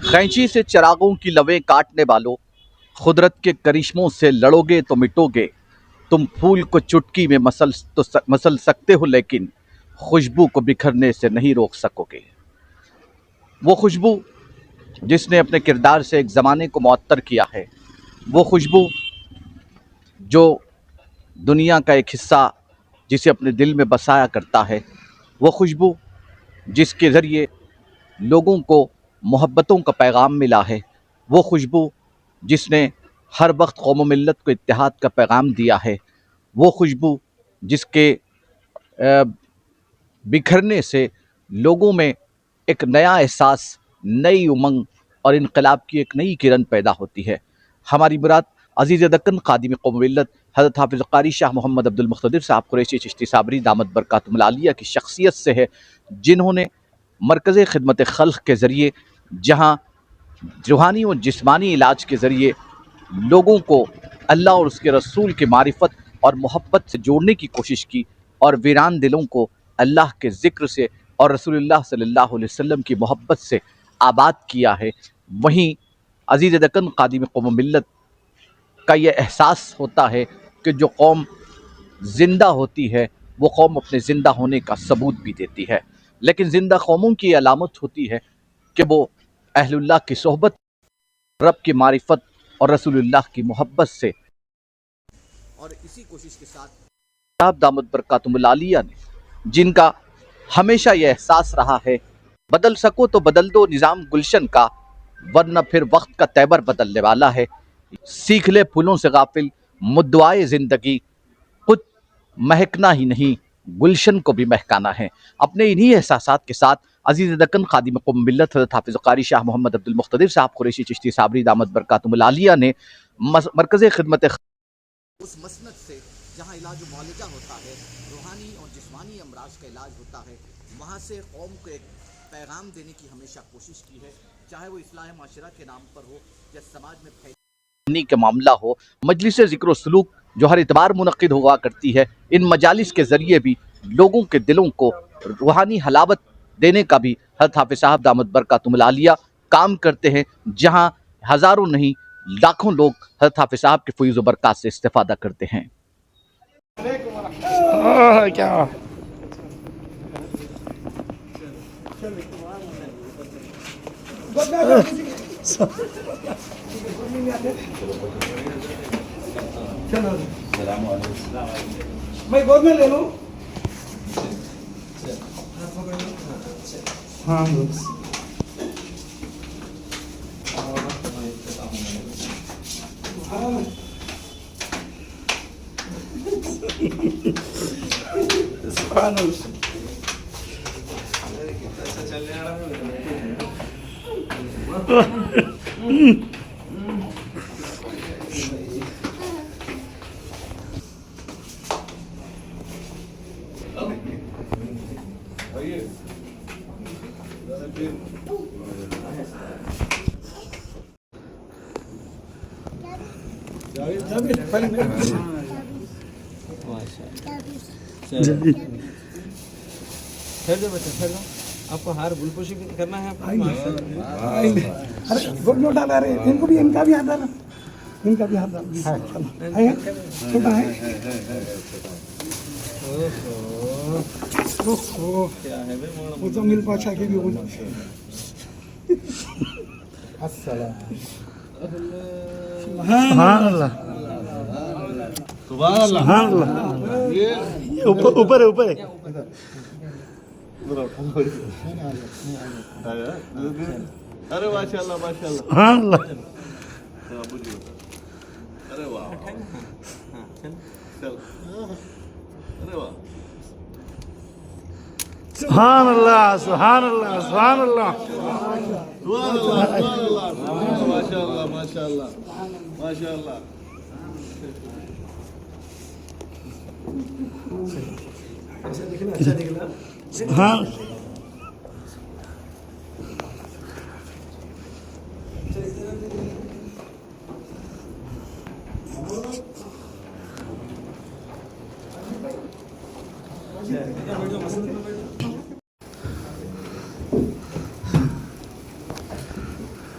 खैंची से चिरागों की लवें काटने वालों, खुदरत के करिश्मों से लड़ोगे तो मिटोगे। तुम फूल को चुटकी में मसल सकते हो, लेकिन खुशबू को बिखरने से नहीं रोक सकोगे। वो खुशबू जिसने अपने किरदार से एक ज़माने को मुअत्तर किया है, वो खुशबू जो दुनिया का एक हिस्सा जिसे अपने दिल में बसाया करता है, वो खुशबू जिसके ज़रिए लोगों को मोहब्बतों का पैगाम मिला है, वो खुशबू जिसने हर वक्त कौम व मिल्लत को इत्तेहाद का पैगाम दिया है, वो खुशबू जिसके बिखरने से लोगों में एक नया एहसास, नई उमंग और इनकलाब की एक नई किरण पैदा होती है। हमारी मुराद अजीज़ दक्कन खादिम कौम मिल्लत हज़रत हाफ़िज़ क़ारी शाह मोहम्मद अब्दुल मुक़्तदिर साहब कुरैशी चिश्ती साबरी दामत बरकातुहुल आलिया की शख्सियत से है, जिन्होंने मरकज़ खिदमत खल्क़ के ज़रिए जहाँ रूहानी और जिस्मानी इलाज के ज़रिए लोगों को अल्लाह और उसके रसूल की मारिफत और मोहब्बत से जोड़ने की कोशिश की, और वीरान दिलों को अल्लाह के ज़िक्र से और रसूलुल्लाह सल्लल्लाहु अलैहि वसल्लम की मोहब्बत से आबाद किया है। वहीं अज़ीज़ दक्कन खादिम कौम मिल्लत का ये एहसास होता है कि जो कौम ज़िंदा होती है, वो कौम अपने ज़िंदा होने का सबूत भी देती है। लेकिन ज़िंदा कौमों की अलामत होती है कि वो अहलुल्लाह की सोहबत, रब की मारिफत और रसूलुल्लाह की मोहब्बत से, और इसी कोशिश के साथ आप दामत बरकातुहुल आलिया ने, जिनका हमेशा यह एहसास रहा है, बदल सको तो बदल दो निज़ाम गुलशन का, वरना फिर वक्त का तैबर बदलने वाला है। सीख ले फूलों से गाफिल मुद्दुआए ज़िंदगी, खुद महकना ही नहीं गुलशन को भी महकाना है। अपने इन्हीं एहसासात के साथ अजीज़ दक्कन खादिम कौम मिल्लत हज़रत हाफ़िज़ क़ारी शाह मोहम्मद अब्दुल मुक़्तदिर साहब कुरैशी चिश्ती साबरी दामत बरकातुहुल आलिया ने मरकज़ खिदमत उस मसनद से जहाँ इलाज मुआलजा होता है, रूहानी और जिस्मानी अमराज का इलाज होता है, वहाँ से कौम को एक पैगाम देने की हमेशा कोशिश की है, चाहे वो इस्लाह माशरा के नाम पर हो या समाज में फैलने का मामला हो। मजलिस ज़िक्र सलूक जो हर इतबार मुनक्किद हुआ करती है, इन मजालिस के ज़रिए भी लोगों के दिलों को रूहानी हलावत देने का भी हज़रत हाफ़िज़ साहब दामत बरकातुहुल आलिया काम करते हैं, जहाँ हज़ारों नहीं लाखों लोग हज़रत हाफ़िज़ साहब के फ़ैज़ व बरक़ात से इस्तिफ़ादा करते हैं। क्या मैं गोद में ले लूं। हाँ ठहर जाओ बेटा, ठहर जाओ। आपको हार गुलपोशी करना है आपको। अरे गोद में डाला रहे, इनको भी, इनका भी हाथ डाला, इनका भी हाथ डाला। है छोटा है। ओहो क्या है बे मोड़ वो तो मिल पाशा के भी बोला। अस्सलाम सुभान अल्लाह, सुभान अल्लाह। सुभान अल्लाह। ये ऊपर ऊपर है, ऊपर है। अरे माशाल्लाह माशाल्लाह। सुभान अल्लाह, अरे वाह, चल, अरे वाह, सुभान अल्लाह, सुभान अल्लाह, सुभान अल्लाह। सुभान अल्लाह, सुभान अल्लाह, माशाल्लाह माशाल्लाह माशाल्लाह। सुभान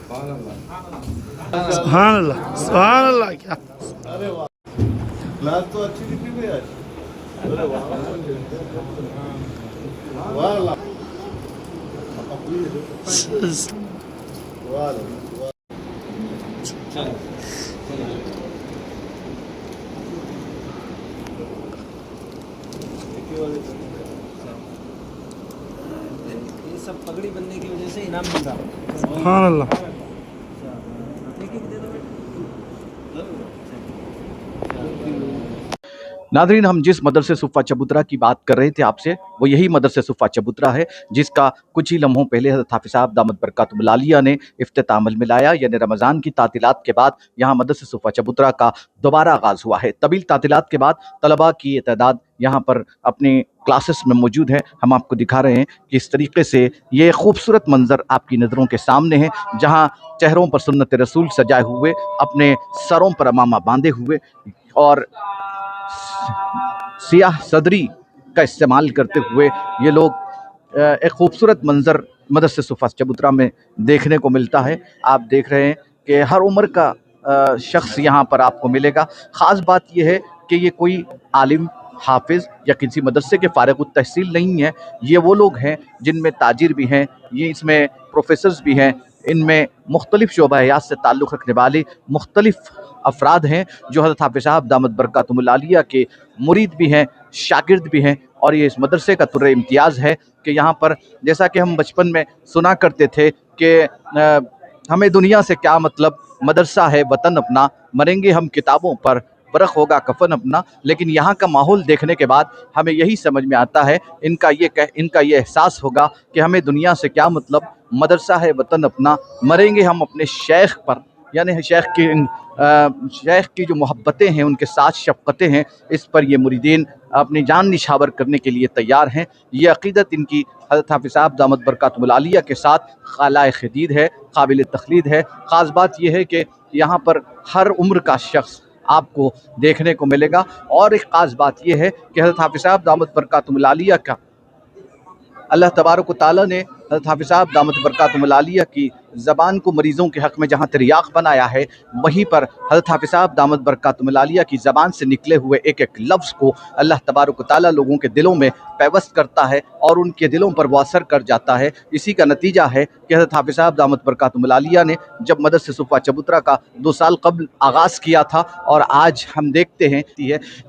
सुभान अल्लाह क्या अरे वाह, क्लास तो अच्छी लिखी हुई है। अरे वाह, वाह वाह, ये सब पगड़ी बनने की वजह से इनाम मिल रहा है। सुभान अल्लाह। एक एक दे दो बेटा। नादरीन, हम जिस मदरसे सुफ़ा चबूतरा की बात कर रहे थे आपसे, वो यही मदरसे सुफ़ा चबूतरा है जिसका कुछ ही लम्हों पहले हज़रत हाफ़िज़ साहब दामत बरकातुहुल आलिया ने इफ्तिताह अमल में लाया। यानी रमज़ान की तातीलात के बाद यहाँ मदरसे सुफ़ा चबूतरा का दोबारा आगाज़ हुआ है। तवील तातीलात के बाद तलबा की ये तादाद यहाँ पर अपने क्लासेस में मौजूद है। हम आपको दिखा रहे हैं कि इस तरीके से ये खूबसूरत मंज़र आपकी नज़रों के सामने है, जहाँ चेहरों पर सुन्नत रसूल सजाए हुए, अपने सरों पर अमामा बांधे हुए और सियाह सदरी का इस्तेमाल करते हुए ये लोग एक खूबसूरत मंज़र मदरसे सुफ़ा चबूतरा में देखने को मिलता है। आप देख रहे हैं कि हर उम्र का शख्स यहाँ पर आपको मिलेगा। ख़ास बात यह है कि ये कोई आलिम, हाफिज़ या किसी मदरसे के फ़ारिग़ुत तहसील नहीं है। ये वो लोग हैं जिनमें ताजिर भी हैं, ये इसमें प्रोफेसर्स भी हैं, इनमें मुख्तलिफ़ शोबा हयात से ताल्लुक़ रखने वाले मुख्तलिफ़ अफराद हैं जो हज़रत हाफ़िज़ साहब दामत बरकातुहुल आलिया के मुरीद भी हैं, शागिर्द भी हैं। और ये इस मदरसे का तुर्रे इम्तियाज़ है कि यहाँ पर, जैसा कि हम बचपन में सुना करते थे कि हमें दुनिया से क्या मतलब, मदरसा है वतन अपना, मरेंगे हम किताबों पर, बरख होगा कफन अपना। लेकिन यहाँ का माहौल देखने के बाद हमें यही समझ में आता है, इनका ये एहसास होगा कि हमें दुनिया से क्या मतलब, मदरसा है वतन अपना, मरेंगे हम अपने शेख पर। यानी शेख की जो मोहब्बतें हैं, उनके साथ शफ़क़तें हैं, इस पर ये मुरीदीन अपनी जान निछावर करने के लिए तैयार हैं। ये अक़ीदत इनकी हज़रत हाफ़िज़ साहब दामत बरकातुहुल आलिया के साथ क़ालाए-ए-ख़दीद है, क़ाबिल तक़लीद है। ख़ास बात यह है कि यहाँ पर हर उम्र का शख्स आपको देखने को मिलेगा। और एक ख़ास बात यह है कि हज़रत हाफ़िज़ साहब दामत बरकातुहुल आलिया का अल्लाह तबारक व तआला ने हज़रत हाफ़िज़ साहब दामत बरकातुहुल आलिया की ज़बान को मरीज़ों के हक़ में जहाँ तिरयाक़ बनाया है, वहीं पर हज़रत हाफ़िज़ साहब दामत बरकातुहुल आलिया की ज़बान से निकले हुए एक एक लफ्ज़ को अल्लाह तबारक व तआला लोगों के दिलों में पैवस्त करता है और उनके दिलों पर वो असर कर जाता है। इसी का नतीजा है कि हज़रत हाफ़िज़ साहब दामत बरकातुहुल आलिया ने जब मदरसे सुफ़ा चबूतरा का 2 साल कबल आगाज़ किया था और आज हम देखते हैं,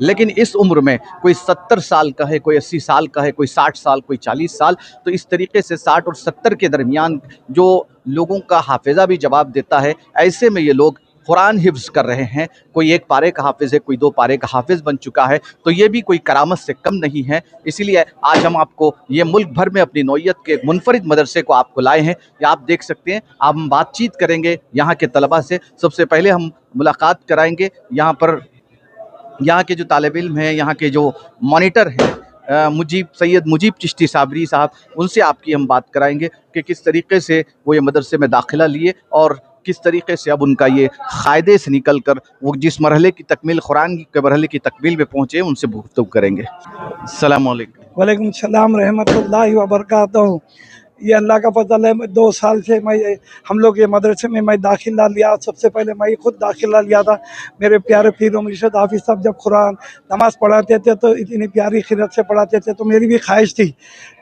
लेकिन इस उम्र में कोई 70 साल का है, कोई 80 साल का है, कोई 60 साल, कोई 40 साल, तो इस तरीके से 60 और 70 के दरमियान जो लोगों का हाफिज़ा भी जवाब देता है, ऐसे में ये लोग कुरान हिफ्ज़ कर रहे हैं। कोई 1 पारे का हाफिज़ है, कोई 2 पारे का हाफिज़ बन चुका है, तो ये भी कोई करामत से कम नहीं है। इसीलिए आज हम आपको ये मुल्क भर में अपनी नौइयत के एक मुनफरिद मदरसे को आपको लाए हैं। या आप देख सकते हैं, अब हम बातचीत करेंगे यहाँ के तलबा से। सबसे पहले हम मुलाकात कराएंगे यहाँ पर, यहाँ के जो तालिब इल्म हैं, यहाँ के जो मॉनिटर हैं, सैयद मुजीब चिश्ती साबरी साहब, उनसे आपकी हम बात कराएंगे कि किस तरीके से वो ये मदरसे में दाखिला लिए और किस तरीके से अब उनका ये क़ायदे से निकल कर वो जिस मरहले की तकमील, कुरान के मरहले की तकमील में पहुँचे, उनसे गुफ्तगू करेंगे। अस्सलामु अलैकुम। वालेकुम सलाम रहमतुल्लाहि व बरकातहू। ये अल्लाह का फजल है, 2 साल से हम लोग ये मदरसे में मैं दाखिला लिया। सबसे पहले मैं खुद दाखिला लिया था। मेरे प्यारे पीर व मुर्शिद हाफिज़ साहब जब कुरान नमाज़ पढ़ाते थे तो इतनी प्यारी क़िरात से पढ़ाते थे, तो मेरी भी ख्वाहिश थी।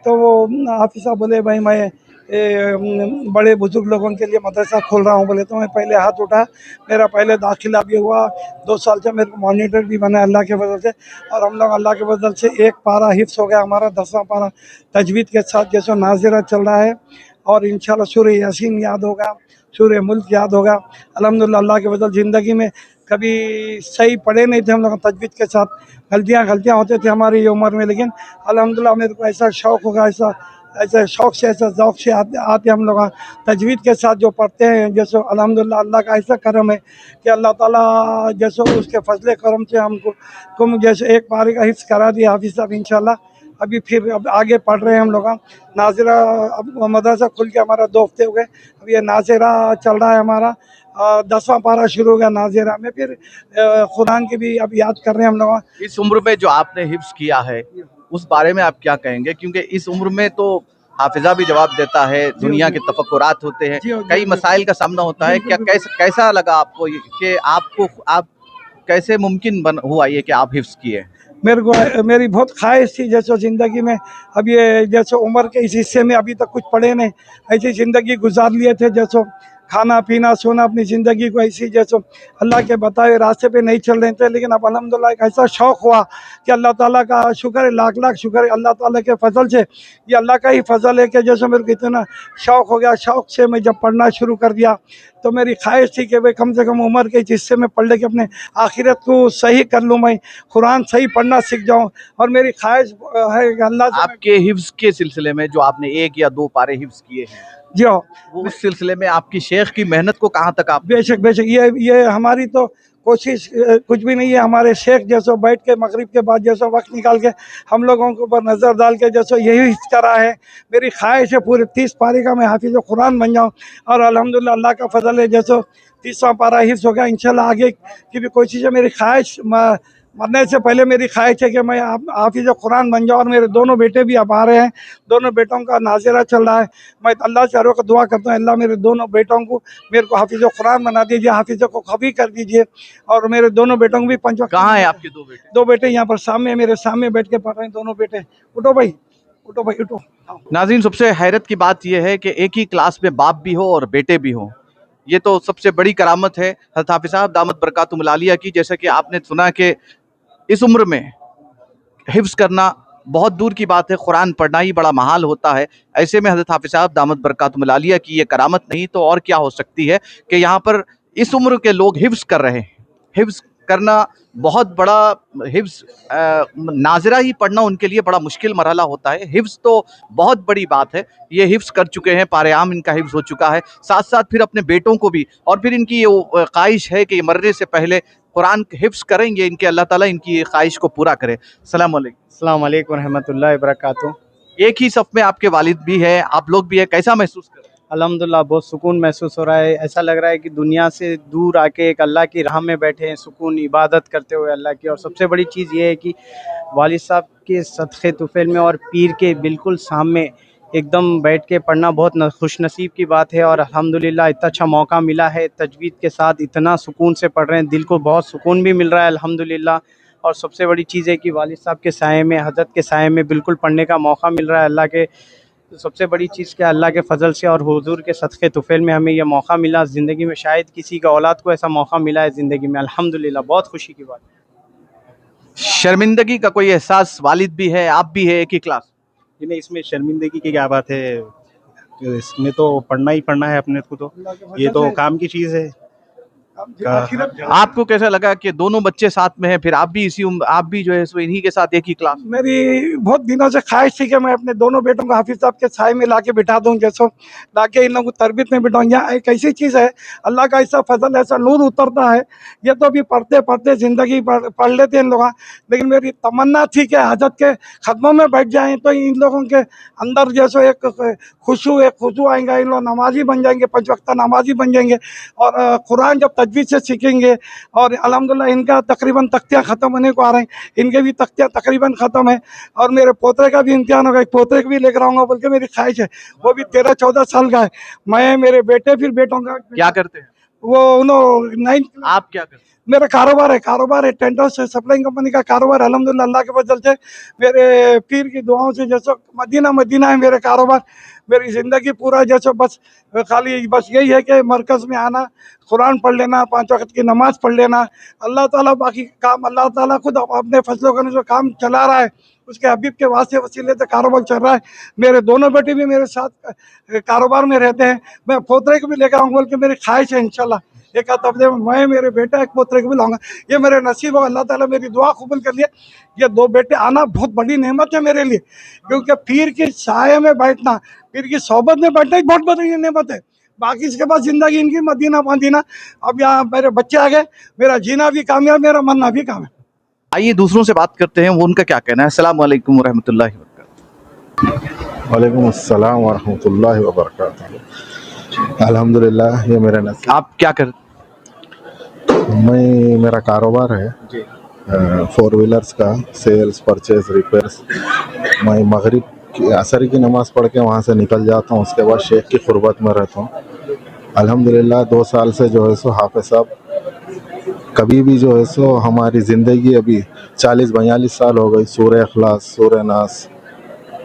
तो वो हाफिज़ साहब बोले, भाई मैं बड़े बुजुर्ग लोगों के लिए मदरसा खोल रहा हूँ। बोले तो मैं पहले हाथ उठा, मेरा पहले दाखिला भी हुआ। 2 साल से मेरे को मॉनिटर भी बना अल्लाह के फजल से। और हम लोग अल्लाह के फजल से 1 पारा हिफ्ज़ हो गया हमारा, 10वां पारा तजवीद के साथ, जैसे नाज़िरा चल रहा है। और इंशाल्लाह सूरह यासीन याद होगा, सूरह मुल्क याद होगा। अल्हम्दुलिल्लाह अल्लाह के फजल ज़िंदगी में कभी सही पढ़े नहीं थे हम लोग तजवीद के साथ, गलतियाँ होते थे हमारी ये उम्र में। लेकिन अल्हम्दुलिल्लाह मेरे को ऐसा शौक़ होगा, ऐसे शौक़ से, ऐसा ज़ौक़ से आते हम लोग तजवीद के साथ जो पढ़ते हैं। जैसे अल्हम्दुलिल्लाह अल्लाह का ऐसा करम है कि अल्लाह ताला जैसे उसके फजले करम से हमको जैसे 1 पारे का हिफ्ज़ करा दिया हाफिज़ साहब। इंशाल्लाह अभी फिर अब आगे पढ़ रहे हैं हम लोग नाज़िरा। अब मदरसा खुल के हमारा 2 हफ्ते हो गए, अब ये नाज़िरा चल रहा है हमारा। 10वां पारा शुरू हो गया नाज़िरा में। फिर कुरान की भी अब याद कर रहे हैं हम लोग। इस उम्र में जो आपने हिफ्ज़ किया है, उस बारे में आप क्या कहेंगे? क्योंकि इस उम्र में तो हाफिजा भी जवाब देता है, दुनिया के तफक्कुरात होते हैं, कई मसाइल का सामना होता है। क्या कैसा लगा आपको कि आप कैसे मुमकिन हुआ ये कि आप हिफ्स किए? मेरी बहुत ख्वाहिश थी जैसे ज़िंदगी में, अब ये जैसे उम्र के इस हिस्से में अभी तक कुछ पढ़े नहीं, ऐसी ज़िंदगी गुजार लिए थे जैसे खाना पीना सोना, अपनी ज़िंदगी को ऐसी जैसे अल्लाह के बताए रास्ते पे नहीं चल रहे थे। लेकिन अब अल्हम्दुलिल्लाह एक ऐसा शौक़ हुआ कि अल्लाह ताला का शुक्र है, लाख लाख शुक्र है अल्लाह ताला के फजल से, ये अल्लाह का ही फजल है कि जैसे मेरे को इतना शौक़ हो गया। शौक़ से मैं जब पढ़ना शुरू कर दिया तो मेरी ख्वाहिश थी कि भाई कम से कम उम्र के इस हिस्से में पढ़ ले कि अपने आखिरत को सही कर लूँ, मैं कुरान सही पढ़ना सीख जाऊँ। और मेरी ख्वाहिश है कि अल्लाह से आपके हिफ्स के सिलसिले में जो आपने 1 या 2 पारे हिफ्स किए हैं, जी हो, वो उस सिलसिले में आपकी शेख की मेहनत को कहाँ तक आप? बेशक बेशक ये हमारी तो कोशिश कुछ भी नहीं है। हमारे शेख जैसे बैठ के मगरिब के बाद जैसे वक्त निकाल के हम लोगों के ऊपर नज़र डाल के जैसे यही करा है। मेरी ख्वाहिश है पूरे 30 पारे का मैं हाफिज़ कुरान बन जाऊँ। और अल्हम्दुलिल्लाह अल्लाह का फजल है जैसे 30वां पारा हिफ्स हो गया। इंशाल्लाह आगे की भी कोशिश है। मेरी ख्वाहिश मरने से पहले मेरी ख्वाहिश है कि मैं हाफिज़ कुरान बन जाऊँ। और मेरे दोनों बेटे भी अब आ रहे हैं, दोनों बेटों का नाज़िरा चल रहा है। मैं अल्लाह से हर वक्त दुआ करता हूँ, अल्लाह मेरे दोनों बेटों को मेरे को हाफिज़ कुरान बना दीजिए, हाफिज़ को खबी कर दीजिए। और मेरे दोनों बेटों को भी 5 वक्त। कहाँ है आपके 2 बेटे? 2 बेटे यहाँ पर सामने मेरे सामने बैठ के पढ़ रहे हैं दोनों बेटे। उठो भाई, उठो भाई, उठो। नाज़रीन, सबसे हैरत की बात यह है कि एक ही क्लास में बाप भी हो और बेटे भी हो, ये तो सबसे बड़ी करामत है हज़रत हाफिज़ साहब दामत बरकातुहुल आलिया की। जैसा कि आपने सुना कि इस उम्र में हिफ्स करना बहुत दूर की बात है, कुरान पढ़ना ही बड़ा महाल होता है। ऐसे में हज़रत हाफिज़ साहब दामत बरकातुहुल आलिया की ये करामत नहीं तो और क्या हो सकती है कि यहाँ पर इस उम्र के लोग हिफ्स कर रहे हैं। हिफ्स करना बहुत बड़ा, हिफ्स नाज़िरा ही पढ़ना उनके लिए बड़ा मुश्किल मरहला होता है। हिफ्स तो बहुत बड़ी बात है, ये हिफ्स कर चुके हैं, पारे आम इनका हिफ्स हो चुका है, साथ साथ फिर अपने बेटों को भी। और फिर इनकी ये ख्वाहिश है कि मरने से पहले कुरान हिफ्स करेंगे, इनके अल्लाह ताला इनकी ख्वाहिश को पूरा करे। अस्सलाम वालेकुम। अस्सलाम वालेकुम रहमतुल्लाहि व बरकातुहू। एक ही सफ़ में आपके वालिद भी है, आप लोग भी है, कैसा महसूस कर रहे हैं? अल्हम्दुलिल्लाह बहुत सुकून महसूस हो रहा है। ऐसा लग रहा है कि दुनिया से दूर आके एक अल्लाह की राह में बैठे हैं, सुकून इबादत करते हुए अल्लाह की। और सबसे बड़ी चीज़ ये है कि वालिद साहब के सदक़े तुफ़ैल में और पीर के बिल्कुल सामने एकदम बैठ के पढ़ना बहुत खुश नसीब की बात है। और अल्हम्दुलिल्लाह इतना अच्छा मौका मिला है, तजवीद के साथ इतना सुकून से पढ़ रहे हैं, दिल को बहुत सुकून भी मिल रहा है अल्हम्दुलिल्लाह। और सबसे बड़ी चीज़ है कि वालिद साहब के साए में, हज़रत के साए में बिल्कुल पढ़ने का मौका मिल रहा है अल्लाह के। तो सबसे बड़ी चीज़ क्या, अल्लाह के फ़ज़ल से और हुज़ूर के सदक़े तुफ़ैल में हमें यह मौका मिला ज़िंदगी में। शायद किसी का औलाद को ऐसा मौका मिला है ज़िंदगी में, अल्हम्दुलिल्लाह बहुत खुशी की बात है। शर्मिंदगी का कोई एहसास वालिद भी है, आप भी है, एक ही क्लास? जी नहीं, इसमें शर्मिंदगी की क्या बात है, इसमें तो पढ़ना ही पढ़ना है अपने को, तो ये तो काम की चीज़ है। आपको कैसा लगा कि दोनों बच्चे साथ में हैं, फिर आप भी आप भी जो है सो इन्हीं के साथ एक ही क्लास? मेरी बहुत दिनों से ख्वाहिश थी कि मैं अपने दोनों बेटों को हाफिज़ साहब के साए में लाके बिठा दूं, जैसे लाके इन लोगों को तरबियत में बिठाऊं। यहाँ एक ऐसी चीज़ है, अल्लाह का ऐसा फजल, ऐसा नूर उतरता है। ये तो अभी पढ़ते पढ़ते ज़िंदगी पढ़ लेते हैं इन लोग, लेकिन मेरी तमन्ना थी कि हज़रत के ख़दमों में बैठ जाएँ तो इन लोगों के अंदर जैसे एक खुशू आएगा, इन लोग नमाजी बन जाएंगे, 5 वक्त नमाजी बन जाएंगे। और कुरान जब तजवीज़ से सीखेंगे, और अल्हम्दुलिल्लाह इनका तकरीबन तख्तियाँ ख़त्म होने को आ रहे हैं, इनके भी तख्तियाँ तकरीबन ख़त्म है। और मेरे पोतरे का भी इम्तिहान होगा, एक पोतरे को भी लेकर आऊँगा बल्कि मेरी ख्वाहिश है। वो भी 13-14 साल का है। मैं, मेरे बेटे, फिर बेटों का। क्या करते हैं वो उन्होंने 9th, आप क्या करते हैं? मेरा कारोबार है टेंडर से सप्लाइंग कंपनी का कारोबार। अल्हम्दुलिल्लाह अल्लाह के फजल से, मेरे पीर की दुआओं से जैसे मदीना है मेरे कारोबार। मेरी ज़िंदगी पूरा जैसे बस खाली बस यही है कि मरकज़ में आना, कुरान पढ़ लेना, 5 वक्त की नमाज़ पढ़ लेना। अल्लाह ताला बाकी काम, अल्लाह ताला खुद अपने फजलों का जो काम चला रहा है, उसके हबीब के वास्ते वसीले से कारोबार चल रहा है। मेरे दोनों बेटे भी मेरे साथ कारोबार में रहते हैं। मैं पोतरे को भी लेकर आऊँगा बल्कि मेरी ख्वाहिश है इंशाल्लाह एक हफ्ते में मैं, मेरे बेटा, एक पोतरे को भी लाऊंगा। ये मेरे नसीब हो, अल्लाह ताला मेरी दुआ कबूल कर लिया। ये 2 बेटे आना बहुत बड़ी नेमत है मेरे लिए, क्योंकि पीर के साए में बैठना, पीर की सोबत में बैठना ही बहुत बड़ी नेमत है। बाकी इसके बाद ज़िंदगी इनकी मदीना। अब यहाँ मेरे बच्चे आ गए, मेरा जीना भी कामयाब, मेरा मरना भी काम है। आइए दूसरों से बात करते हैं, वो उनका क्या कहना है। अस्सलाम वालेकुम रहमतुल्लाहि व बरकातुहू। वालेकुम अस्सलाम व रहमतुल्लाहि व बरकातुहू। अल्हम्दुलिल्लाह, ये मेरा नसीब। आप क्या करते? मेरा कारोबार है 4 व्हीलर्स का, सेल्स, परचेज, रिपेयर्स। मैं मगरिब असर की नमाज़ पढ़ के वहाँ से निकल जाता हूँ, उसके बाद शेख की क़ुरबत में रहता हूँ। अल्हम्दुलिल्लाह 2 साल से जो है सो हाफ़िज़ साहब कभी भी जो है सो हमारी ज़िंदगी अभी 40-42 साल हो गई, सूरह इखलास, सूरह नास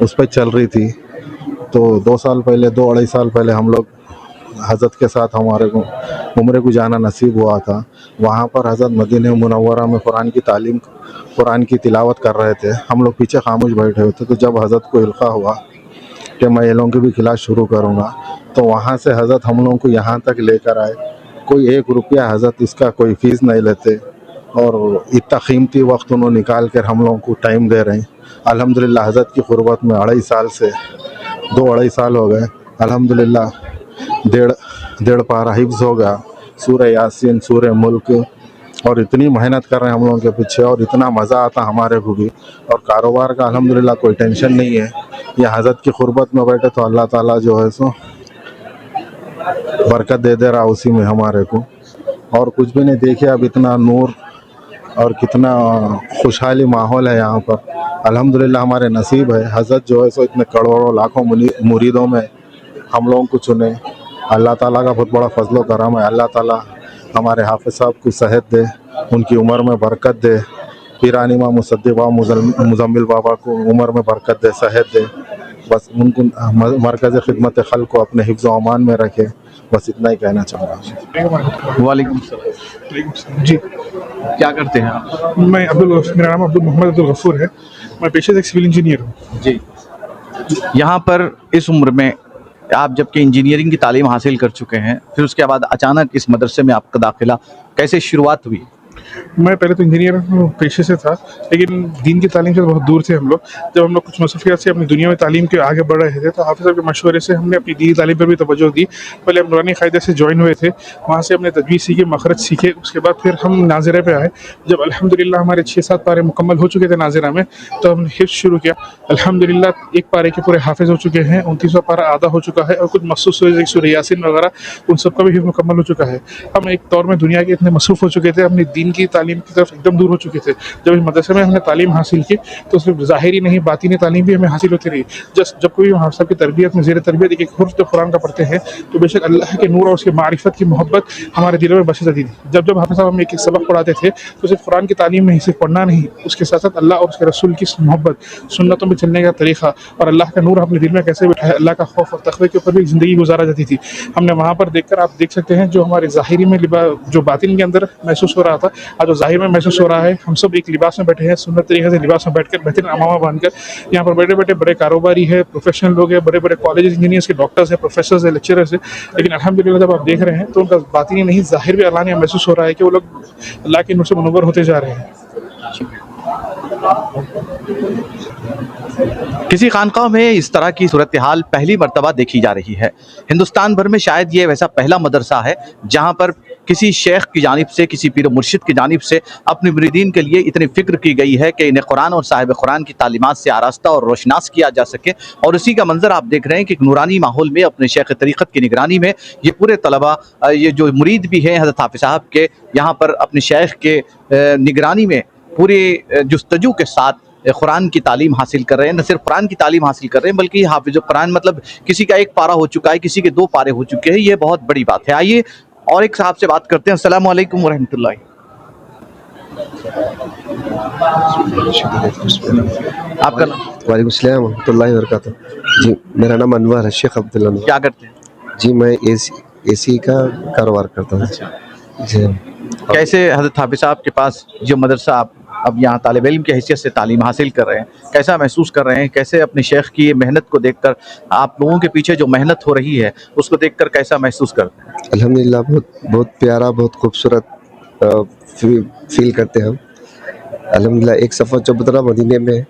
उस पर चल रही थी। तो 2 साल पहले, 2-2.5 साल पहले हम लोग हज़रत के साथ हमारे को उम्रे को जाना नसीब हुआ था। वहाँ पर हज़रत मदीना मुनव्वरा में कुरान की तालीम, कुरान की तिलावत कर रहे थे। हम लोग पीछे खामोश बैठे हुए थे। तो जब हज़रत को इल्क़ा हुआ कि मैं ये लोगों की भी क्लास शुरू करूँगा, तो वहाँ से हज़रत हम लोगों को यहाँ तक लेकर आए। कोई 1 रुपया हज़रत इसका कोई फ़ीस नहीं लेते और इतना कीमती वक्त उन्होंने निकाल कर हम लोगों को टाइम दे रहे हैं। अल्हम्दुलिल्लाह हज़रत की क़ुरबत में 2.5 साल से 2-2.5 साल हो गए। अल्हम्दुलिल्लाह डेढ़ पारा हिफ्ज़ हो गया, सूरह यासीन, सूरह मुल्क, और इतनी मेहनत कर रहे हैं हम लोगों के पीछे और इतना मज़ा आता हमारे को भी। और कारोबार का अल्हम्दुलिल्लाह कोई टेंशन नहीं है। ये हज़रत की क़ुरबत में बैठे तो अल्लाह ताला जो है सो बरकत दे रहा उसी में हमारे को। और कुछ भी नहीं, देखिए अब इतना नूर और कितना खुशहाली माहौल है यहाँ पर। अल्हम्दुलिल्लाह हमारे नसीब है, हज़रत जो है सो इतने करोड़ों लाखों मुरीदों में हम लोगों को चुने। अल्लाह ताला का बहुत बड़ा फजल व करम है। अल्लाह ताला हमारे हाफ़िज़ साहब को सेहत दे, उनकी उम्र में बरकत दे। पीरानी माँ मुसद्दिक़ बाबा मुज़म्मिल बाबा को उम्र में बरकत दे, सेहत दे। बस उनको मरकज़ ख़िदमत खल्क़ को अपने हिफ्ज़ व अमान में रखे। बस इतना ही कहना चाहूँगा। वालेकुम सलाम। जी, क्या करते हैं आप? मेरा नाम मोहम्मद अब्दुल गफूर है। मैं पेशे से एक सिविल इंजीनियर हूँ। जी, यहाँ पर इस उम्र में आप जबकि इंजीनियरिंग की तालीम हासिल कर चुके हैं, फिर उसके बाद अचानक इस मदरसे में आपका दाखिला, कैसे शुरुआत हुई? मैं पहले तो इंजीनियर पेशे से था, लेकिन दीन की तालीम से बहुत दूर थे हम लोग। जब हम लोग कुछ मसरूफियत से अपनी दुनिया में तालीम के आगे बढ़ रहे थे, तो हाफ़िज़ साहब के मशवरे से हमने अपनी दीनी तालीम पर भी तवज्जो दी। पहले हम नूरानी क़ायदे से ज्वाइन हुए थे, वहाँ से हमने तजवीज़ सीखी, मखरज सीखे। उसके बाद फिर हम नाज़िरा पे आए। जब अल्हम्दुलिल्लाह हमारे 6-7 पारे मुकम्मल हो चुके थे नाज़िरा में, तो हमने हिफ्ज़ शुरू किया। अल्हम्दुलिल्लाह 1 पारे के पूरे हाफ़िज़ हो चुके हैं, 29वां पारा आधा हो चुका है, और कुछ मखसूस सूरह यासीन वगैरह उन सब का भी हिफ्ज़ मुकम्मल हो चुका है। हम एक दौर में दुनिया के इतने मसरूफ़ हो चुके थे, अपनी दीन की तालीम की तरफ एकदम दूर हो चुके थे। जब इस मदरसे में हमने तालीम हासिल की, तो सिर्फ ज़ाहिरी नहीं, बातिनी तालीम भी हमें हासिल होती रही। जब कोई हाफ़िज़ साहब की तरबियत में ज़ेर तरबियत एक हुर्फ़ जब कुरान का पढ़ते हैं, तो बेशक अल्लाह के नूर और उसकी मारिफत की मोहब्बत हमारे दिलों में बस जाती थी। जब हाफ़िज़ साहब हमें एक सबक पढ़ाते थे, तो सिर्फ कुरान की तालीम नहीं, सिर्फ पढ़ना नहीं, उसके साथ साथ अल्लाह और उसके रसूल की मोहब्बत, सुन्नतों में चलने का तरीक़ा और अल्लाह का नूर अपने दिल में कैसे बिठाया, अल्लाह का खौफ और तक़वे के ऊपर भी ज़िंदगी गुजारा जाती थी। हमने वहाँ पर देखकर, आप देख सकते हैं, जो हमारे ज़ाहिरी में जो बातिन के अंदर महसूस हो रहा था, आज जो ज़ाहिर में महसूस हो रहा है। हम सब एक लिबास में बैठे हैं, सुन्नत तरीके से लिबास में बैठकर, बेहतरीन अमामा बांधकर। यहाँ पर बैठे बैठे बड़े कारोबारी है, प्रोफेशनल लोग हैं, बड़े बड़े कॉलेज इंजीनियर्स के, डॉक्टर्स हैं, प्रोफेसर्स हैं, लेक्चरर्स हैं। लेकिन अल्हम्दुलिल्लाह जब आप देख रहे हैं, तो उनका बातिनी नहीं, ज़ाहिर भी अल्लाह ने महसूस हो रहा है कि वो लोग अल्लाह के नूर से मुनव्वर होते जा रहे हैं। किसी खानकाह में इस तरह की सूरत हाल पहली मर्तबा देखी जा रही है। हिंदुस्तान भर में शायद ये वैसा पहला मदरसा है जहाँ पर किसी शेख की जानिब से, किसी पीर मुर्शिद की जानिब से अपने मुरीदीन के लिए इतनी फ़िक्र की गई है कि इन्हें कुरान और साहिब कुरान की तालीमात से आरास्ता और रोशनास किया जा सके। और उसी का मंजर आप देख रहे हैं कि एक नूरानी माहौल में अपने शेख तरीक़त की निगरानी में ये पूरे तलबा, ये जो मुरीद भी हैं हज़रत हाफ़िज़ साहब के, यहाँ पर अपने शेख के निगरानी में पूरे जुस्तजू के साथ कुरान की तालीम हासिल कर रहे हैं। न सिर्फ कुरान की तालीम हासिल कर रहे हैं, बल्कि हाफिज़ कुरान मतलब किसी का 1 पारा हो चुका है, किसी के 2 पारे हो चुके हैं। ये बहुत बड़ी बात है। आइए और एक साहब से बात करते हैं। अस्सलाम वालेकुम वरहमतुल्लाह। आपका नाम? वालेकुम सलाम वरहमतुल्लाहि वबरकातुहू। जी, मेरा नाम अनवर है, शेख अब्दुल्ला। क्या करते हैं? जी, मैं एसी का कारोबार करता हूँ। जी। कैसे हज़रत हाफ़िज़ साहब के पास जो मदरसा आप अब यहाँ तालिब इल्म की हैसियत से तालीम हासिल कर रहे हैं, कैसा महसूस कर रहे हैं? कैसे अपने शेख की ये मेहनत को देखकर, आप लोगों के पीछे जो मेहनत हो रही है उसको देखकर कैसा महसूस करते हैं? अल्हम्दुलिल्लाह बहुत प्यारा, बहुत खूबसूरत फील करते हैं हम। अल्हम्दुलिल्लाह एक सफ़ा चबूतरा मदीने में है,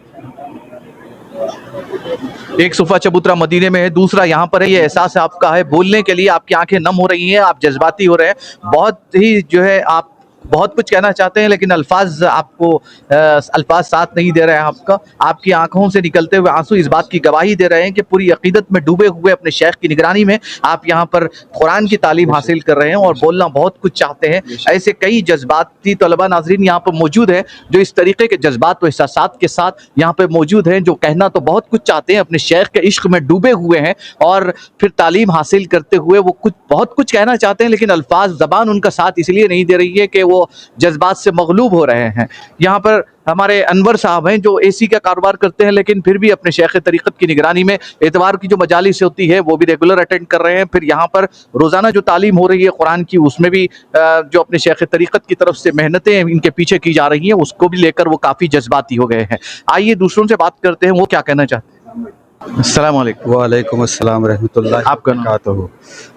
एक सोफा चबूतरा मदीने में है, दूसरा यहाँ पर है। ये एहसास आपका है, बोलने के लिए आपकी आंखें नम हो रही हैं, आप जज्बाती हो रहे हैं। बहुत ही जो है आप बहुत कुछ कहना चाहते हैं लेकिन अल्फाज आपको अल्फाज साथ नहीं दे रहे हैं आपका। आपकी आंखों से निकलते हुए आंसू इस बात की गवाही दे रहे हैं कि पूरी अकीदत में डूबे हुए अपने शेख की निगरानी में आप यहाँ पर कुरान की तालीम हासिल कर रहे हैं और बोलना बहुत कुछ चाहते हैं। ऐसे कई जज्बाती तलबा नाजरीन यहाँ पर मौजूद हैं जो इस तरीके के जज्बात व एहसासात के साथ यहाँ पर मौजूद हैं, जो कहना तो बहुत कुछ चाहते हैं, अपने शेख के इश्क में डूबे हुए हैं और फिर तालीम हासिल करते हुए वो बहुत कुछ कहना चाहते हैं लेकिन अल्फाज ज़बान उनका साथ इसलिए नहीं दे रही है कि वो जज्बात से मगलूब हो रहे हैं। यहाँ पर हमारे अनवर साहब हैं जो एसी का कारोबार करते हैं लेकिन फिर भी अपने शेख तरीक़त की निगरानी में एतवार की जो मजालिस होती है वो भी रेगुलर अटेंड कर रहे हैं। फिर यहाँ पर रोज़ाना जो तालीम हो रही है कुरान की उसमें भी जो अपने शेख तरीक़त की तरफ से मेहनतें इनके पीछे की जा रही हैं उसको भी लेकर वो काफ़ी जज्बाती हो गए हैं। आइए दूसरों से बात करते हैं वो क्या कहना चाहते हैं। अस्सलाम वालेकुम। वालेकुम अस्सलाम रहमतुल्लाहि आपका नाम? वबरकातुहू।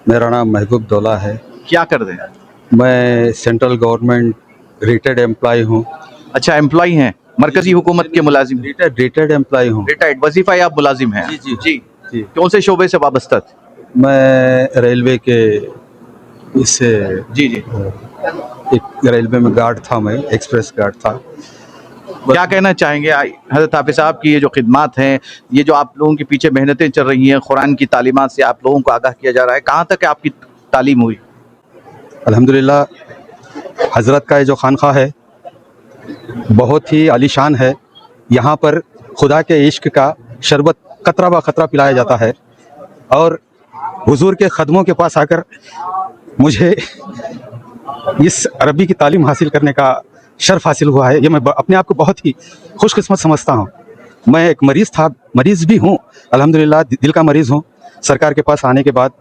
मेरा नाम महबूब दौला है। क्या कर रहे हैं? मैं सेंट्रल गवर्नमेंट रिटायर्ड एम्प्लॉय हूँ। अच्छा, एम्प्लॉय हैं, मरकजी हुकूमत के मुलाजिम? रिटायर्ड एम्प्लॉय हूँ। रिटायर्ड वजीफा या आप मुलाजिम हैं? जी, जी। जी जी। कौन से शोबे से वाबस्ता थे? मैं रेलवे के इससे जी जी। एक रेलवे में गार्ड था, मैं एक्सप्रेस गार्ड था। क्या कहना चाहेंगे हज़रत हाफिज़ साहब की ये जो खिदमात हैं, ये जो आप लोगों के पीछे मेहनतें चल रही हैं, कुरान की तालीमात से आप लोगों को आगाह किया जा रहा है, कहाँ तक आपकी तालीम हुई? अल्हम्दुलिल्लाह हज़रत का ये जो खानखा है बहुत ही आलीशान है। यहाँ पर खुदा के इश्क का शरबत कतरा ब कतरा पिलाया जाता है और हुजूर के ख़दमों के पास आकर मुझे इस अरबी की तालीम हासिल करने का शर्फ हासिल हुआ है। ये मैं अपने आप को बहुत ही खुशकिस्मत समझता हूँ। मैं एक मरीज़ था, मरीज़ भी हूँ, अल्हम्दुलिल्लाह दिल का मरीज़ हूँ। सरकार के पास आने के बाद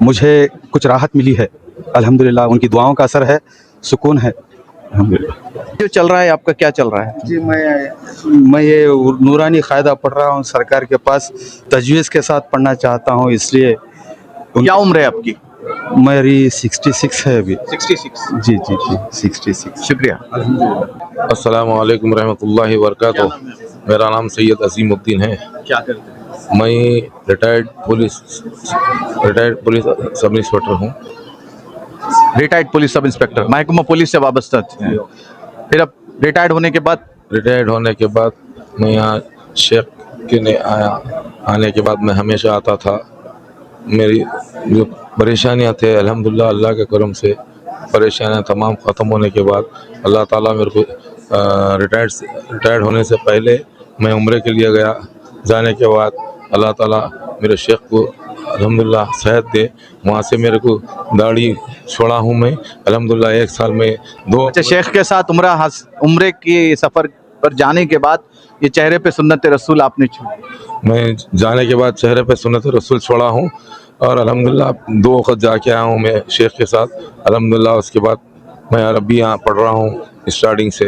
मुझे कुछ राहत मिली है, अल्हम्दुलिल्लाह उनकी दुआओं का असर है, सुकून है अल्हम्दुलिल्लाह। जो चल रहा है आपका क्या चल रहा है? जी मैं ये नूरानी क़ायदा पढ़ रहा हूँ, सरकार के पास तजवीज़ के साथ पढ़ना चाहता हूँ, इसलिए क्या उम्र है आपकी? मेरी 66 है अभी। 66। जी जी जी 66। शुक्रिया। अस्सलाम वालेकुम रहमतुल्लाहि व बरकातुहू। मेरा नाम सैयद अज़ीमुद्दीन है। क्या करते हैं? मैं रिटायर्ड पुलिस सब इंस्पेक्टर हूँ। रिटायर्ड पुलिस सब इंस्पेक्टर, महकमा पुलिस से वाबस्ता थे। फिर अब रिटायर्ड होने के बाद मैं यहाँ शेख के आने के बाद मैं हमेशा आता था। मेरी जो परेशानियाँ थे अल्हम्दुलिल्लाह अल्लाह के करम से परेशानियाँ तमाम ख़त्म होने के बाद अल्लाह ताला मेरे को रिटायर्ड होने से पहले मैं उम्रे के लिए गया। जाने के बाद अल्लाह ताला मेरे शेख को अल्हम्दुलिल्लाह सेहत दे, वहाँ से मेरे को दाढ़ी छोड़ा हूँ मैं अल्हम्दुलिल्लाह। एक साल में दो। अच्छा, शेख के साथ उम्रे के सफ़र पर जाने के बाद ये चेहरे पे सुन्नत रसूल आपने छोड़ी? मैं जाने के बाद चेहरे पे सुन्नत रसूल छोड़ा हूँ और अल्हम्दुलिल्लाह 2 वक़्त जाके आया हूँ मैं शेख के साथ अल्हम्दुलिल्लाह। उसके बाद मैं अरबी यहाँ पढ़ रहा हूँ स्टार्टिंग से।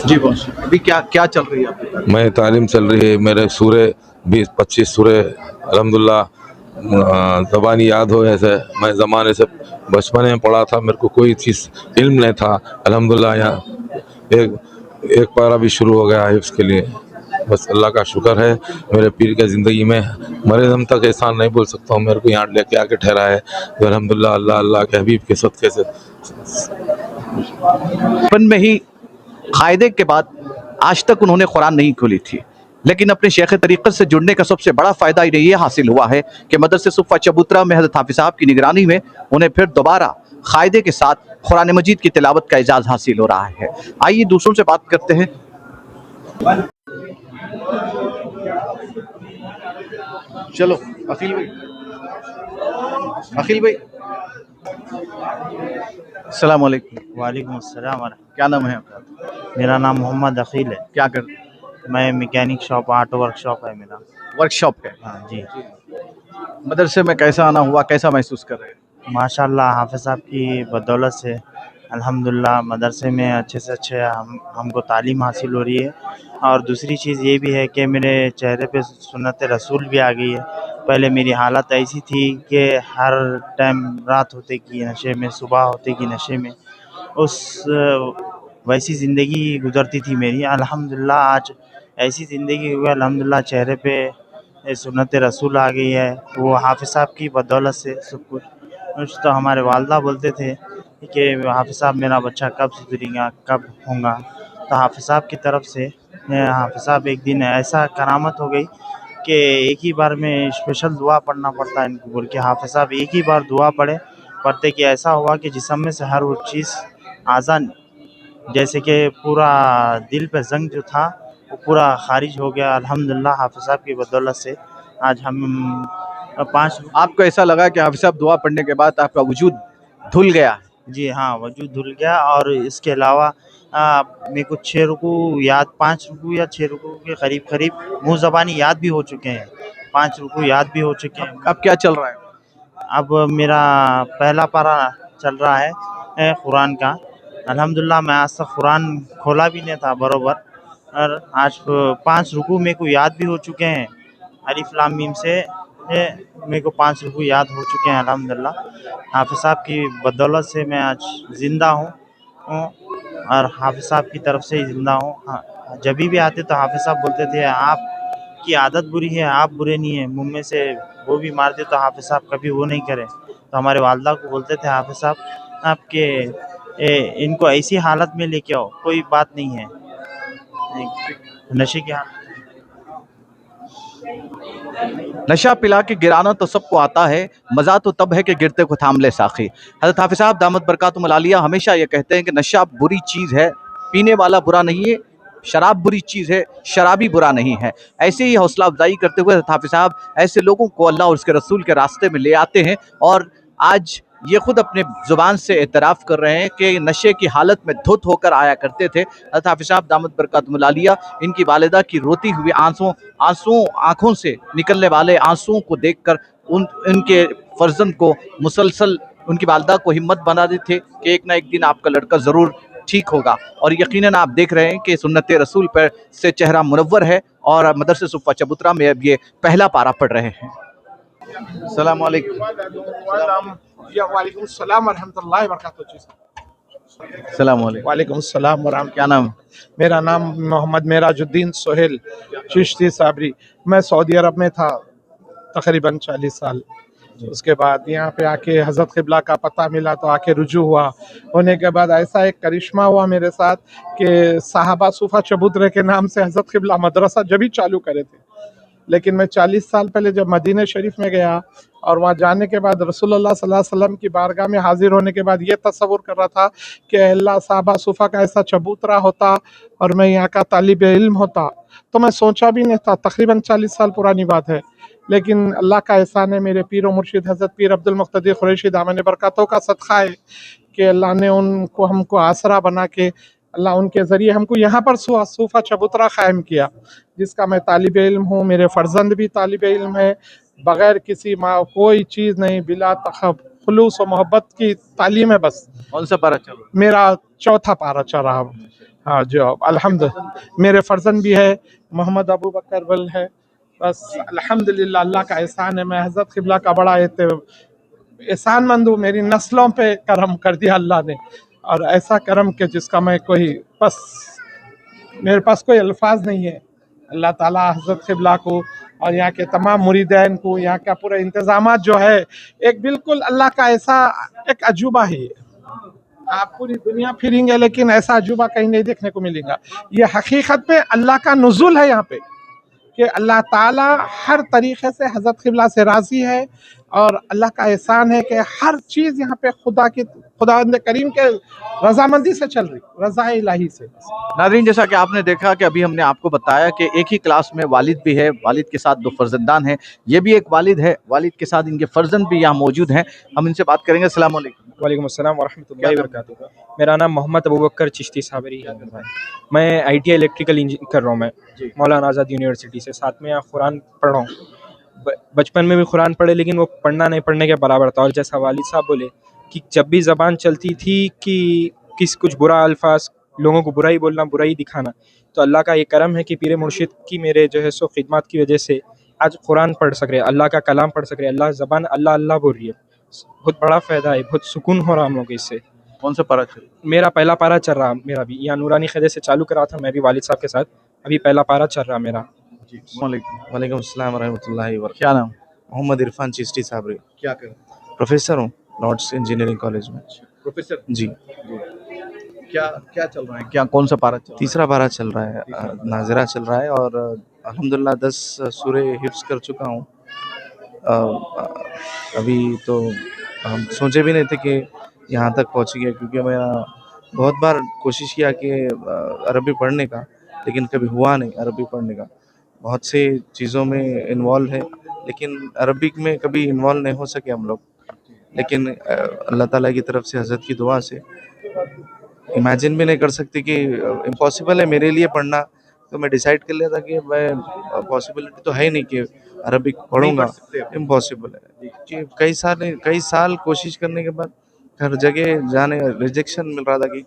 जी बोलिए, अभी क्या चल रही है आपकी? मैं तालीम चल रही है, मेरे सूरे 20-25 सूरे अल्हम्दुलिल्लाह ज़बानी याद हो। ऐसे मैं ज़माने से बचपन में पढ़ा था, मेरे को कोई चीज़ इल्म नहीं था अल्हम्दुलिल्लाह। यहाँ एक पारा भी शुरू हो गया है इसके लिए, बस अल्लाह का शुक्र है। मेरे पीर के ज़िंदगी में मरे दम तक एहसान नहीं बोल सकता हूँ, मेरे को यहाँ लेके आके ठहरा है तो अल्हम्दुलिल्लाह अल्लाह के हबीब के सदक़े से। बचपन में ही कायदे के बाद आज तक उन्होंने कुरान नहीं खोली थी, लेकिन अपने शेख तरीक़त से जुड़ने का सबसे बड़ा फ़ायदा इन्हें ये हासिल हुआ है कि मदरसे सुफ़ा चबूतरा में हज़रत हाफिज़ साहब की निगरानी में उन्हें फिर दोबारा कायदे के साथ कुरान मजीद की तिलावत का एजाज़ हासिल हो रहा है। आइए दूसरों से बात करते हैं। चलो अखिल भाई, अस्सलाम वालेकुम। वालेकुम अस्सलाम वरहमतुल्लाह। क्या नाम है आपका? मेरा नाम मोहम्मद अकील है। क्या करते हैं? मैं मैकेनिक शॉप ऑटो वर्कशॉप है मेरा। वर्कशॉप है। हाँ जी। मदरसे में कैसा आना हुआ, कैसा महसूस कर रहे हैं? माशाल्लाह हाफिज़ साहब की बदौलत से अल्हम्दुलिल्लाह मदरसे में अच्छे से अच्छे हमको तालीम हासिल हो रही है। और दूसरी चीज़ ये भी है कि मेरे चेहरे पे सुन्नत रसूल भी आ गई है। पहले मेरी हालत ऐसी थी कि हर टाइम रात होते कि नशे में, सुबह होते कि नशे में, उस वैसी ज़िंदगी गुज़रती थी मेरी। अल्हम्दुलिल्लाह आज ऐसी ज़िंदगी हुई अल्हम्दुलिल्लाह, चेहरे पे सुन्नत रसूल आ गई है। वो हाफिज़ साहब की बदौलत से सब कुछ। तो हमारे वालदा बोलते थे کہ حافظ صاحب میرا بچہ کب سدھرے گا کب ہوگا. تو حافظ صاحب کی طرف سے حافظ صاحب ایک دن ایسا کرامت ہو گئی کہ ایک ہی بار میں اسپیشل دعا پڑھنا پڑتا ہے ان کو بول کے. حافظ صاحب ایک ہی بار دعا پڑھتے کہ ایسا ہوا کہ جسم میں سے ہر وہ چیز آزان جیسے کہ پورا دل پہ زنگ جو تھا وہ پورا خارج ہو گیا. الحمدللہ حافظ صاحب کی بدولت سے آج ہم 5. آپ کو ایسا لگا کہ حافظ صاحب دعا پڑھنے کے بعد آپ کا وجود دھل گیا؟ جی ہاں وجود دھل گیا. اور اس کے علاوہ میرے کو 6 رکوع یاد 5 رکوع یا 6 رکوع کے قریب منہ زبانی یاد بھی ہو چکے ہیں. 5 رکوع یاد بھی ہو چکے ہیں. اب کیا چل رہا ہے؟ اب میرا پہلا پارہ چل رہا ہے قرآن کا. الحمدللہ میں آج تک قرآن کھولا بھی نہیں تھا برابر. اور آج 5 رکوع میرے کو یاد بھی ہو چکے ہیں. الف لام میم سے میرے کو 5 رکوع یاد ہو چکے ہیں الحمدللہ. حافظ صاحب کی بدولت سے میں آج زندہ ہوں اور حافظ صاحب کی طرف سے ہی زندہ ہوں. جب بھی آتے تو حافظ صاحب بولتے تھے آپ کی عادت بری ہے آپ برے نہیں ہیں. منہ میں سے وہ بھی مارتے تو حافظ صاحب کبھی وہ نہیں کرے. تو ہمارے والدہ کو بولتے تھے حافظ صاحب آپ کے ان کو ایسی حالت میں لے کے آؤ کوئی بات نہیں ہے نشے کی حالت. نشہ پلا کے گرانا تو سب کو آتا ہے، مزہ تو تب ہے کہ گرتے کو تھام لے ساقی. حضرت حافظ صاحب دامت برکاتہم العالیہ ہمیشہ یہ کہتے ہیں کہ نشہ بری چیز ہے، پینے والا برا نہیں ہے. شراب بری چیز ہے، شرابی برا نہیں ہے. ایسے ہی حوصلہ افزائی کرتے ہوئے حضرت حافظ صاحب ایسے لوگوں کو اللہ اور اس کے رسول کے راستے میں لے آتے ہیں. اور آج یہ خود اپنے زبان سے اعتراف کر رہے ہیں کہ نشے کی حالت میں دھت ہو کر آیا کرتے تھے. حضرت حافظ صاحب دامت برکاتہم العالیہ ان کی والدہ کی روتی ہوئی آنکھوں سے نکلنے والے آنسوؤں کو دیکھ کر ان کے فرزند کو مسلسل ان کی والدہ کو ہمت بنا دیتے تھے کہ ایک نہ ایک دن آپ کا لڑکا ضرور ٹھیک ہوگا. اور یقیناً آپ دیکھ رہے ہیں کہ سنت رسول پر سے چہرہ منور ہے اور مدرسہ صفہ چبوترا میں اب یہ پہلا پارہ پڑھ رہے ہیں. السلام علیکم. وعلیکم السلام ورحمۃ اللہ وبرکاتہ. السلام علیکم. وعلیکم السلام ورحمۃ. کیا نام؟ میرا نام محمد معراج الدین سہیل چشتی صابری. میں سعودی عرب میں تھا تقریباً 40 سال. اس کے بعد یہاں پہ آ کے حضرت قبلہ کا پتہ ملا تو آ کے رجوع ہوا. ہونے کے بعد ایسا ایک کرشمہ ہوا میرے ساتھ کہ صحابہ صفہ چبوترے کے نام سے حضرت قبلہ مدرسہ جب ہی چالو کرے تھے. لیکن میں 40 سال پہلے جب مدینہ شریف میں گیا اور وہاں جانے کے بعد رسول اللہ صلی اللہ علیہ وسلم کی بارگاہ میں حاضر ہونے کے بعد یہ تصور کر رہا تھا کہ اللہ صحابہ صفہ کا ایسا چبوترا ہوتا اور میں یہاں کا طالب علم ہوتا تو میں سوچا بھی نہیں تھا. تقریباً 40 سال پرانی بات ہے. لیکن اللہ کا احسان ہے میرے پیر و مرشد حضرت پیر عبد المقتدر قریشی دامن برکاتوں کا صدقہ ہے کہ اللہ نے ان کو ہم کو آسرا بنا کے اللہ ان کے ذریعے ہم کو یہاں پر صوفہ چبوترا قائم کیا جس کا میں طالب علم ہوں. میرے فرزند بھی طالب علم ہے. بغیر کسی کوئی چیز نہیں بلا خلوص و محبت کی تعلیم ہے. بس کون سا پارہ چل رہا ہے؟ میرا 4تھا پارہ چل رہا. ہاں جو الحمدللہ میرے فرزند بھی ہے محمد ابو بکر بل ہے. بس الحمدللہ اللہ کا احسان ہے. میں حضرت قبلہ کا بڑا احسان مند ہوں. میری نسلوں پہ کرم کر دیا اللہ نے اور ایسا کرم کہ جس کا میں بس میرے پاس کوئی الفاظ نہیں ہے. اللہ تعالیٰ حضرت قبلہ کو اور یہاں کے تمام مریدین کو یہاں کا پورا انتظامات جو ہے ایک بالکل اللہ کا ایسا ایک عجوبہ ہے. آپ پوری دنیا پھریں گے لیکن ایسا عجوبہ کہیں نہیں دیکھنے کو ملے گا. یہ حقیقت میں اللہ کا نزول ہے یہاں پہ کہ اللہ تعالیٰ ہر طریقے سے حضرت قبلہ سے راضی ہے اور اللہ کا احسان ہے کہ ہر چیز یہاں پہ خدا کریم کے رضامندی سے چل رہی, رضا الہی سے. ناظرین جیسا کہ آپ نے دیکھا کہ ابھی ہم نے آپ کو بتایا کہ ایک ہی کلاس میں والد بھی ہے, والد کے ساتھ 2 فرزندان ہیں. یہ بھی ایک والد ہے, والد کے ساتھ ان کے فرزند بھی یہاں موجود ہیں. ہم ان سے بات کریں گے. السلام علیکم. وعلیکم السلام ورحمۃ اللہ وبرکاتہ. میرا نام محمد ابو بکر چشتی صابری ہے. میں ITI الیکٹریکل کر رہا ہوں. میں مولانا آزاد یونیورسٹی سے. ساتھ میں قرآن پڑھ رہا ہوں. بچپن میں بھی قرآن پڑھے لیکن وہ پڑھنا نہیں پڑھنے کے برابر تھا. اور جیسا والد صاحب بولے کہ جب بھی زبان چلتی تھی کہ کچھ برا الفاظ لوگوں کو برائی بولنا برائی دکھانا تو اللہ کا یہ کرم ہے کہ پیر مرشد کی میرے جو ہے سو خدمات کی وجہ سے آج قرآن پڑھ سک رہے, اللہ کا کلام پڑھ سک رہے. اللہ زبان اللہ اللہ بول رہی ہے. بہت بڑا فائدہ ہے, بہت سکون ہو رہا ہم لوگ اس سے. کون سا پارہ چل رہا ہے؟ میرا پہلا پارہ چل رہا. میرا بھی یہاں نورانی خدے سے چالو کرا تھا میں بھی والد صاحب کے ساتھ. ابھی پہلا پارہ چل رہا میرا. جی السلام علیکم. وعلیکم السلام ورحمۃ اللہ وبرکاتہ. کیا نام؟ محمد عرفان چشتی صابری. کیا کریں؟ پروفیسر ہوں لارڈس انجینئرنگ کالج میں. प्रोफेसर जी क्या क्या चल रहा है, क्या कौन सा पारा चल रहा तीसरा पारा चल रहा है, नाज़िरा चल रहा है और अल्हम्दुलिल्लाह 10 सूरे हिफ्ज़ कर चुका हूँ। अभी तो हम सोचे भी नहीं थे कि यहाँ तक पहुँचेंगे, क्योंकि मेरा बहुत बार कोशिश किया कि अरबी पढ़ने का, लेकिन कभी हुआ नहीं अरबी पढ़ने का। बहुत से चीज़ों में इन्वॉल्व है, लेकिन अरबिक में कभी इन्वॉल्व नहीं हो सके हम लोग। लेकिन अल्लाह ताला की तरफ से, हज़रत की दुआ से इमेजिन भी नहीं कर सकते कि इम्पॉसिबल है मेरे लिए पढ़ना। तो मैं डिसाइड कर लिया था कि मैं पॉसिबिलिटी तो है ही नहीं कि अरबिक पढ़ूंगा, इम्पॉसिबल है कि कई साल कोशिश करने के बाद हर जगह जाने रिजेक्शन मिल रहा था कि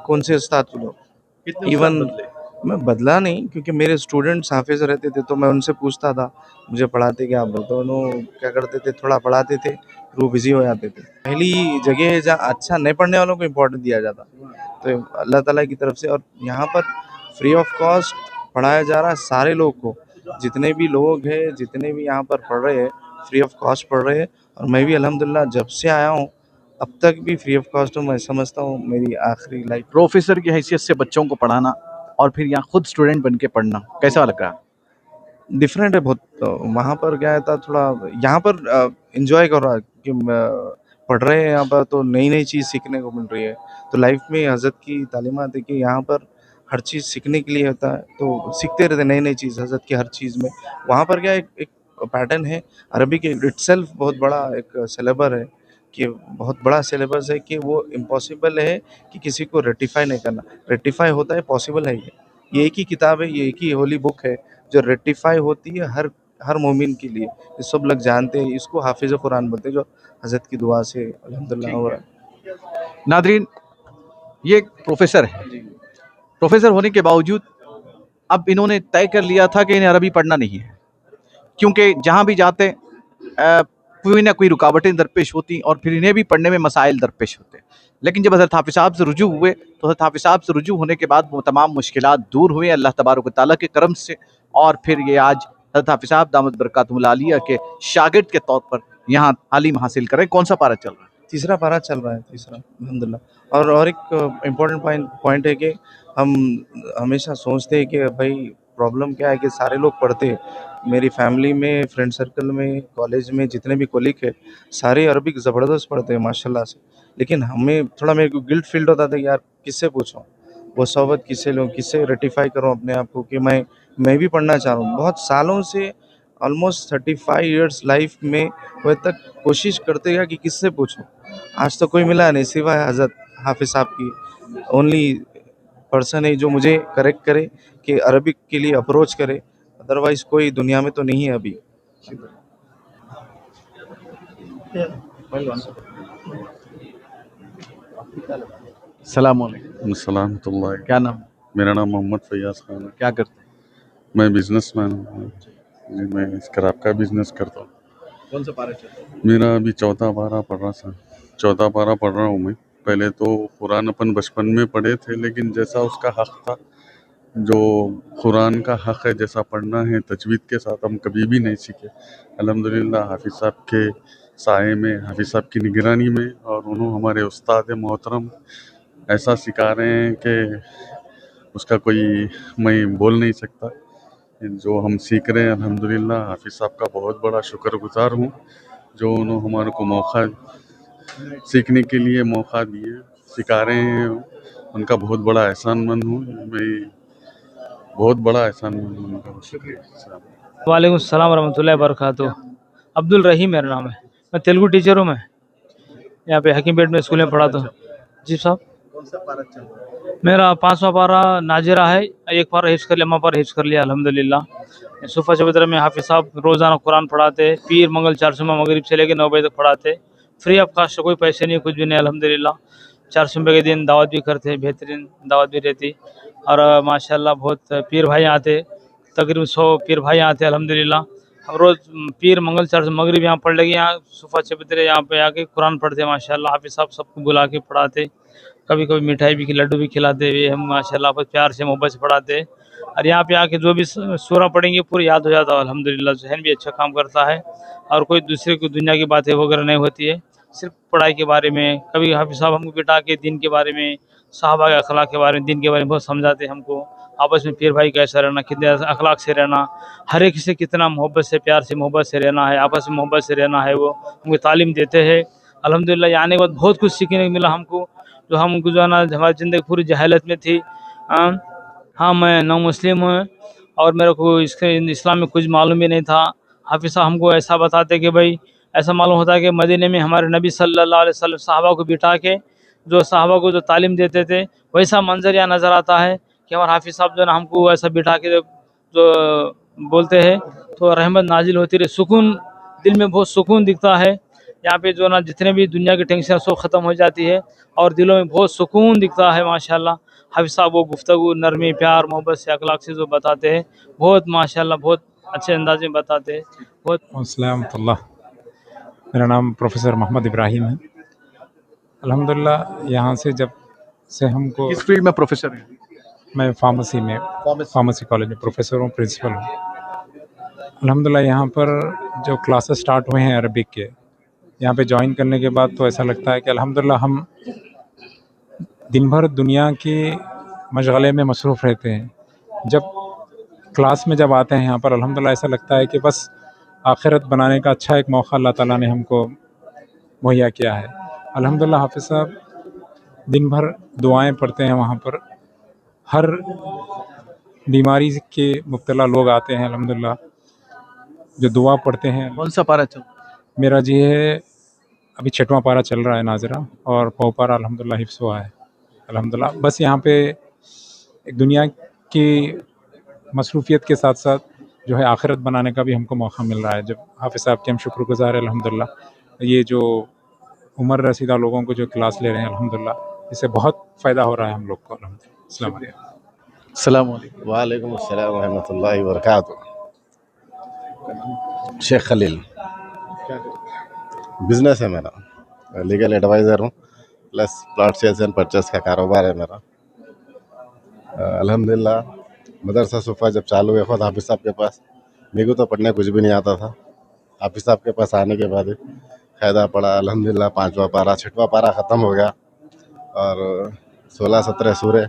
कौन से उस्ताद को लो। इवन मैं बदला नहीं, क्योंकि मेरे स्टूडेंट्स हाफिज रहते थे तो मैं उनसे पूछता था मुझे पढ़ाते क्या, तो उन्होंने क्या करते थे, थोड़ा पढ़ाते थे फिर वो बिजी हो जाते थे। पहली जगह है जहाँ अच्छा नहीं पढ़ने वालों को इम्पोर्टेंस दिया जाता, तो अल्लाह ताला की तरफ से। और यहाँ पर फ्री ऑफ कॉस्ट पढ़ाया जा रहा है सारे लोग को, जितने भी लोग हैं, जितने भी यहाँ पर पढ़ रहे हैं फ्री ऑफ कॉस्ट पढ़ रहे हैं। और मैं भी अल्हम्दुलिल्लाह जब से आया हूँ अब तक भी फ्री ऑफ कॉस्ट हूँ। मैं समझता हूँ मेरी आखिरी लाइफ प्रोफेसर की हैसियत से बच्चों को पढ़ाना और फिर यहाँ खुद स्टूडेंट बन के पढ़ना कैसा लग रहा है? डिफरेंट है बहुत। वहाँ पर क्या था, थोड़ा यहाँ पर एंजॉय कर रहा है कि पढ़ रहे हैं यहाँ पर, तो नई नई चीज़ सीखने को मिल रही है। तो लाइफ में हज़रत की तालीमात है कि यहाँ पर हर चीज़ सीखने के लिए होता है, तो सीखते रहते नई नई चीज़ हज़रत की हर चीज़ में। वहाँ पर क्या एक पैटर्न है, अरबी के इटसेल्फ बहुत बड़ा एक सिलेबस है, कि बहुत बड़ा सिलेबस है कि वो इम्पॉसिबल है कि किसी को रेटिफाई नहीं करना। रेटिफाई होता है, पॉसिबल है। ये एक ही किताब है, ये एक ही होली बुक है जो रेटिफाई होती है हर मोमिन के लिए। ये सब लोग जानते हैं, इसको हाफिज़ कुरान बोलते हैं, जो हज़रत की दुआ से अल्हम्दुलिल्लाह हो रहा है। नादरीन, ये एक प्रोफेसर है। प्रोफेसर होने के बावजूद अब इन्होंने तय कर लिया था कि इन्हें अरबी पढ़ना नहीं है, क्योंकि जहाँ भी जाते कोई ना कोई रुकावटें दरपेश होती और फिर इन्हें भी पढ़ने में मसाइल दरपेश होते। लेकिन जब हज़रत हाफिज़ साहब से रुजू हुए तो हज़रत हाफिज़ साहब से रुजू होने के बाद वो तमाम मुश्किलात दूर हुए अल्लाह तबारक व तआला के करम से, और फिर ये आज हज़रत हाफिज़ साहब दामत बरकातुहुल आलिया के शागिर्द के तौर पर यहाँ तालीम हासिल करें। कौन सा पारा चल रहा है? तीसरा पारा चल रहा है, तीसरा अल्हम्दुलिल्लाह। और एक इम्पोर्टेंट पॉइंट है कि हम हमेशा सोचते हैं कि भाई प्रॉब्लम क्या है कि सारे लोग पढ़ते हैं, मेरी फैमिली में, फ्रेंड सर्कल में, कॉलेज में जितने भी कोलीग है सारे अरबिक ज़बरदस्त पढ़ते हैं माशाल्लाह से। लेकिन हमें थोड़ा, मेरे को गिल्ट फील होता था कि यार किससे पूछूं, वो सोबत किससे लूँ, किससे रेटिफाई करूँ अपने आप को कि मैं भी पढ़ना चाह रहा हूँ। बहुत सालों से ऑलमोस्ट 35 इयर्स लाइफ में वो तक कोशिश करते गया कि किससे पूछूं। आज तो कोई मिला नहीं सिवाय हज़रत हाफिज़ साहब की। ओनली पर्सन है जो मुझे करेक्ट करे कि अरबिक के लिए अप्रोच करे, अदरवाइज़ कोई दुनिया में तो नहीं है अभी। सलाम अलैकुम। सलामतुल्लाह। क्या नाम? मेरा नाम मोहम्मद फैयाज़ खान है। क्या करते हैं? मैं बिजनेसमैन हूँ जी, मैं स्क्रैप का बिजनेस करता हूँ। कौन सा पारा चल रहा है? मेरा अभी चौथा पारा पढ़ रहा हूँ मैं। पहले तो कुरान अपन बचपन में पढ़े थे, लेकिन जैसा उसका हक़ था, जो कुरान का हक़ है जैसा पढ़ना है तजवीद के साथ, हम कभी भी नहीं सीखे। अल्हम्दुलिल्लाह हाफिज़ साहब के साए में, हाफिज़ साहब की निगरानी में, और उन्होंने हमारे उस्ताद मोहतरम ऐसा सिखा रहे हैं कि उसका कोई मैं बोल नहीं सकता। जो हम सीख रहे हैं अल्हम्दुलिल्लाह हाफिज़ साहब का बहुत बड़ा शुक्रगुज़ार हूँ, जो उन्होंने हमारे को मौका सीखने के लिए मौका दिए, सिखा रहे हैं। उनका बहुत बड़ा एहसानमंद हूँ मैं, बहुत बड़ा एहसानमंद हूँ उनका। शुक्रिया। वालेकुम सलाम वरहमतुल्लाहि वबरकातुहू। अब्दुल रहीम मेरा नाम है, मैं तेलुगु टीचर हूँ। मैं यहाँ पे हकीमपेट में स्कूल में पढ़ाता हूँ। जी साहब, कौन सा पारा चल रहा है? मेरा 5वां पारा नाजिरा है। एक पारा हिफ्ज़ कर लिया, अम्मा पारा हिफ्ज़ कर लिया अल्हम्दुलिल्लाह। सुफ़ा चबूतरा में हाफिज़ साहब रोज़ाना कुरान पढ़ाते, पीर मंगल चारशुमा मगरिब से लेकर 9 बजे तक पढ़ाते, फ्री ऑफ कास्ट, कोई पैसे नहीं, कुछ भी नहीं अल्हम्दुलिल्लाह। चारशुमे के दिन दावत भी करते, बेहतरीन दावत भी रहती। और माशाल्लाह बहुत पीर भाई आते, तकरीबन 100 पीर भाई आते अल्हम्दुलिल्लाह। हम रोज़ पीर मंगल चारशुम मगरिब यहाँ पढ़ लेंगे, यहाँ सुफ़ा चबूतरे यहाँ पे आके कुरान पढ़ते माशाल्लाह। हाफिज़ साहब सबको बुला के पढ़ाते, कभी कभी मिठाई भी, लड्डू भी खिलाते हुए हम माशाल्लाह बहुत प्यार से मोहब्बत से पढ़ाते। और यहाँ पे आके जो भी सूरा पढ़ेंगे पूरी याद हो जाता है अल्हम्दुलिल्लाह। ज़हन भी अच्छा काम करता है और कोई दूसरे को दुनिया की बातें वगैरह नहीं होती है। सिर्फ पढ़ाई के बारे में, कभी हाफिज साहब हमको बिठा के दीन के बारे में, साहबा के अखलाक के बारे में, दीन के बारे में बहुत समझाते हमको, आपस में पीर भाई कैसा रहना, कितने अखलाक से रहना, हर एक से कितना मोहब्बत से, प्यार से, मोहब्बत से रहना है, आपस में मोहब्बत से रहना है, वो हमको तालीम देते हैं। अल्हम्दुलिल्लाह यहाँ आने के बाद बहुत कुछ सीखने को मिला हमको, जो हमको जो है ना हमारी ज़िंदगी पूरी जहालत में थी। हाँ मैं नौ मुस्लिम हूँ और मेरे को इसके इस्लाम में कुछ मालूम भी नहीं था। हाफिज़ साहब हमको ऐसा बताते कि भाई ऐसा मालूम होता है कि मदीने में हमारे नबी सल्लल्लाहु अलैहि वसल्लम साहबा को बिठा के जो साहबा को जो तालीम देते थे, वैसा मंजर यहाँ नज़र आता है कि हमारे हाफिज़ साहब जो है ना हमको ऐसा बिठा के जो बोलते हैं तो रहमत नाजिल होती रही, सुकून दिल में बहुत सुकून दिखता है। यहाँ पे जो ना जितने भी दुनिया की टेंशन सब ख़त्म हो जाती है और दिलों में बहुत सुकून दिखता है माशाल्लाह। हाफिज़ साहब वो गुफ्तगू नरमी, प्यार, मोहब्बत से, अखलाक से जो बताते हैं बहुत माशाल्लाह बहुत अच्छे अंदाज में बताते हैं। बहुत अस्सलाम वालेकुम, मेरा नाम प्रोफेसर मोहम्मद इब्राहिम है। अल्हम्दुलिल्लाह यहाँ से जब से हमको किस फील्ड में प्रोफेसर हैं? मैं फार्मेसी में, फार्मेसी कॉलेज में प्रोफेसर हूँ, प्रिंसिपल हूँ। अल्हम्दुलिल्लाह यहाँ पर जो क्लासेस स्टार्ट हुए हैं अरबिक के, यहाँ पे ज्वाइन करने के बाद तो ऐसा लगता है कि अल्हम्दुलिल्लाह हम दिन भर दुनिया के मशगले में मसरूफ़ रहते हैं, जब क्लास में जब आते हैं यहाँ पर अल्हम्दुलिल्लाह ऐसा लगता है कि बस आखिरत बनाने का अच्छा एक मौका अल्लाह ताला ने हमको मुहैया किया है। अल्हम्दुलिल्लाह हाफिज़ साहब दिन भर दुआएं पढ़ते हैं, वहाँ पर हर बीमारी के मुब्तला लोग आते हैं, अल्हम्दुलिल्लाह जो दुआ पढ़ते हैं। कौन सा पारा चल? मेरा जी है अभी 6वां पारा चल रहा है नाज़रा, और पौ पारा अल्हम्दुलिल्लाह हिफ्ज़ हुआ है अल्हम्दुलिल्लाह। बस यहाँ पे एक दुनिया की मसरूफ़ियत के साथ साथ जो है आखिरत बनाने का भी हमको मौका मिल रहा है। जब हाफिज़ साहब के हम शुक्रगुज़ार हैं अल्हम्दुलिल्लाह। ये जो उम्र रसीदा लोगों को जो क्लास ले रहे हैं अल्हम्दुलिल्लाह, इससे बहुत फ़ायदा हो रहा है हम लोग को अल्हम्दुलिल्लाह। अस्सलाम वालेकुम। अस्सलाम वालेकुम। वालेकुम अस्सलाम व रहमतुल्लाहि व बरकातुहू। शेख खलील, बिजनेस है मेरा, लीगल एडवाइज़र हूँ, plus plot sales and purchase का कारोबार है मेरा। अल्हम्दुलिल्लाह मदरसा सुफ़ा जब चालू हुआ खुद हाफिज़ साहब के पास, मेरे को तो पढ़ने कुछ भी नहीं आता था। हाफिज़ साहब के पास आने के बाद फ़ायदा पड़ा अल्हम्दुलिल्लाह। 5वां पारा 6वां पारा ख़त्म हो गया और 16-17 सूरे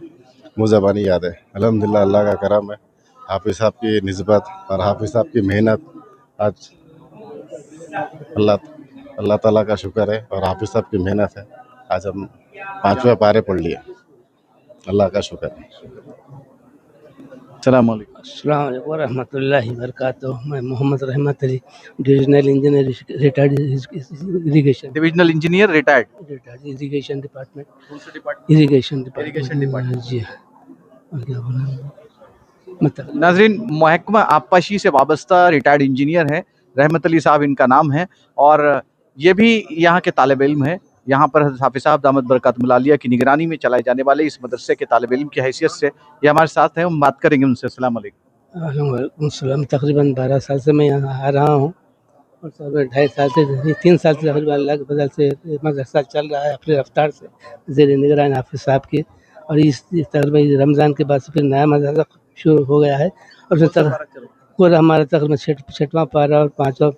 मुँह ज़बानी याद है। अल्हम्दुलिल्लाह अल्लाह का करम है, हाफिज़ साहब की निस्बत और हाफिज़ साहब की मेहनत, आज अल्लाह ताला का शुक्र है और हाफिज़ साहब की मेहनत है, आज हम 5वें पारे पढ़ लिए, अल्लाह का शुक्र है। अस्सलाम वालेकुम। अस्सलाम वालेकुम व रहमतुल्लाहि व बरकातुहू। मैं मोहम्मद रहमत Ali, divisional engineer, retired irrigation divisional engineer retired irrigation department. कौन सा डिपार्टमेंट? इरिगेशन इरिगेशन डिपार्टमेंट जी। और क्या बोला मतलब नाजरीन, महकमा आबपाशी से वाबस्ता रिटायर्ड इंजीनियर हैं, रहमत अली साहब इनका नाम है और ये भी यहाँ के तालिब इल्म है। यहाँ पर हज़रत हाफिज़ साहब दामद बरकातुहुल आलिया की निगरानी में चलाए जाने वाले इस मदरसे के तालिब इल्म की हैसियत से ये हमारे साथ हैं, हम बात करेंगे उनसे। अस्सलाम वालेकुम। वालेकुम सलाम। तकरीबन 12 साल से मैं यहाँ आ रहा हूँ और तकरीबन 2.5 साल से 3 साल से तकरीबन अल्लाह के फजल से मदरसा चल रहा है अपनी रफ्तार से ज़ेर निगरान हाफिज़ साहब की। और इस तकरीबन रमज़ान के बाद से फिर नया मदरसा शुरू हो गया है और उसमें पूरा हमारा तकरीबन 6वां पारा और 5वां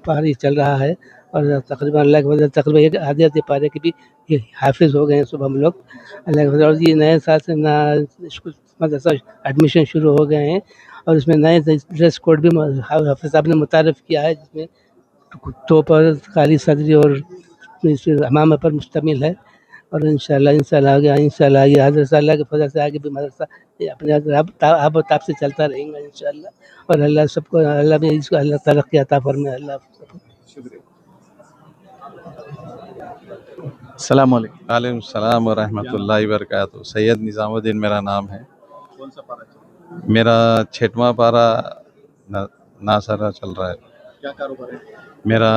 पारी चल रहा है। और तकरीबन अल्लाह के फजल तकरीबन एक आधे पारे के भी ये हाफिज़ हो गए हैं सब हम लोग अल्लाह के फजल। और ये नए साल से मदरसा एडमिशन शुरू हो गए हैं और इसमें नए ड्रेस कोड भी हाफिज़ साहब ने मुतारफ़ किया है, जिसमें तो पर काली सदरी और हमामा पर मुश्तमिल है। और इंशाल्लाह ये हज़रत अल्लाह के फजल से आगे भी मदरसा अपने आब ताब से चलता रहेगा इंशाल्लाह। और अल्लाह सबको अल्लाह में इसको अल्लाह तरक्की अता फरमाए अल्लाह। अस्सलाम वालेकुम। वालेकुम सलाम व रहमतुल्लाहि व बरकातुहू। सैयद निज़ामुद्दीन मेरा नाम है। कौन सा पारा चल? मेरा 6वां पारा नासरा चल रहा है। क्या कारोबार है? मेरा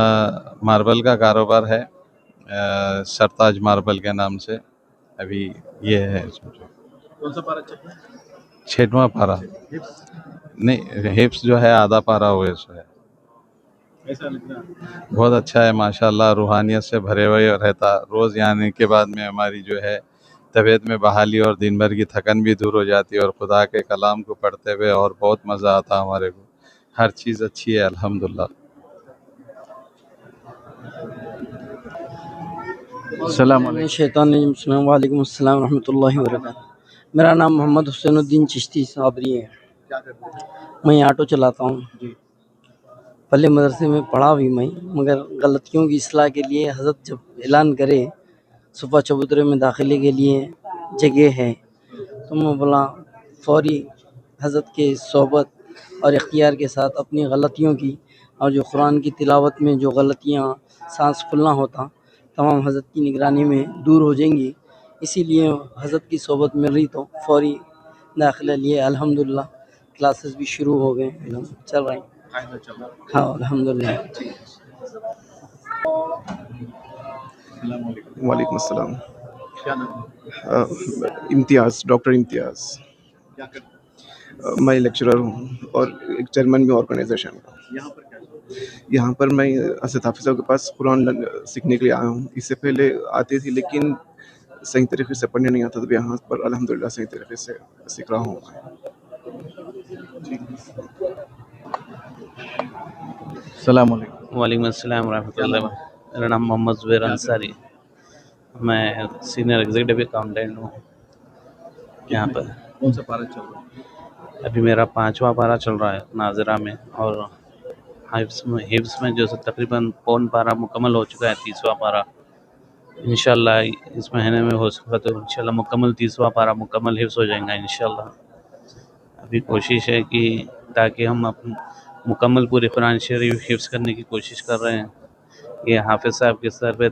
मार्बल का कारोबार है, सरताज मार्बल के नाम से अभी ये है। कौन सा पारा चल? 6वां पारा नहीं, हिफ्स जो है आधा पारा हुए सो है। कैसा लग रहा है? बहुत अच्छा है माशाल्लाह, रूहानियत से भरे हुए रहता। रोज़ यहाँ आने के बाद में हमारी जो है तबीयत में बहाली और दिन भर की थकन भी दूर हो जाती है और खुदा के कलाम को पढ़ते हुए और बहुत मज़ा आता हमारे को। हर चीज़ अच्छी है अल्हम्दुलिल्लाह। السلام علیکم. شیطان وعلیکم السلام ورحمۃ اللہ وبرکاتہ. میرا نام محمد حسین الدین چشتی صابری ہے. میں آٹو چلاتا ہوں. پہلے مدرسے میں پڑھا بھی میں، مگر غلطیوں کی اصلاح کے لیے حضرت جب اعلان کرے صفحہ چبوترے میں داخلے کے لیے جگہ ہے، تو میں بولا فوری حضرت کے صحبت اور اختیار کے ساتھ اپنی غلطیوں کی اور جو قرآن کی تلاوت میں جو غلطیاں سانس پھولنا ہوتا تمام حضرت کی نگرانی میں دور ہو جائیں گی. اسی لیے حضرت کی صحبت مل رہی تو فوری داخلہ لیے. الحمدللہ کلاسز بھی شروع ہو گئے، چل رہے ہیں. ہاں الحمدللہ. وعلیکم السلام. امتیاز، ڈاکٹر امتیاز. میں لیکچرر ہوں اور ایک چیئرمین بھی آرگنائزیشن کا. یہاں پر میں اسد حافظ صاحب کے پاس قرآن سیکھنے کے لیے آیا ہوں. اس سے پہلے آتی تھی لیکن صحیح طریقے سے پڑھنے نہیں آتا تھا. یہاں پر الحمدللہ صحیح طریقے سے سیکھ رہا ہوں. السلام علیکم. وعلیکم السلام ورحمۃ اللہ. میرا نام محمد زبیر انصاری. میں سینئر ایگزیکٹو اکاؤنٹنٹ ہوں یہاں پر. کون سا پارہ چل رہا ہے؟ ابھی میرا 5واں پارہ چل رہا ہے ناظرہ میں، اور حفظ میں جو تقریباً پون پارہ مکمل ہو چکا ہے. 30واں پارہ انشاءاللہ اس مہینے میں ہو سکا تو انشاءاللہ مکمل 30واں پارہ مکمل حفظ ہو جائیں گا انشاءاللہ. ابھی کوشش ہے کہ تاکہ ہم مکمل پوری قرآن شریف حفظ کرنے کی کوشش کر رہے ہیں. یہ حافظ صاحب کے سر پہ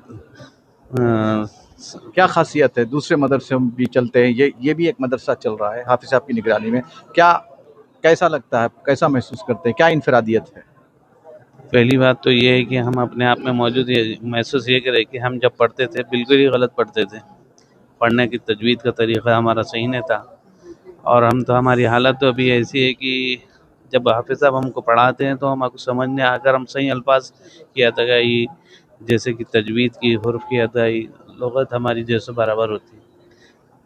کیا خاصیت ہے؟ دوسرے مدرسے بھی چلتے ہیں، یہ بھی ایک مدرسہ چل رہا ہے حافظ صاحب کی نگرانی میں. کیسا لگتا ہے؟ کیسا محسوس کرتے ہیں؟ کیا انفرادیت ہے؟ پہلی بات تو یہ ہے کہ ہم اپنے آپ میں موجود محسوس یہ کرے کہ ہم جب پڑھتے تھے بالکل ہی غلط پڑھتے تھے. پڑھنے کی تجوید کا طریقہ ہمارا صحیح نہیں تھا، اور ہماری حالت تو ابھی ایسی ہے کہ جب حافظ صاحب ہم کو پڑھاتے ہیں تو ہم کو سمجھنے اگر ہم صحیح الفاظ کی ادائیگی جیسے کہ تجوید کی، حروف کی ادائیگی، لغت ہماری جیسے برابر ہوتی.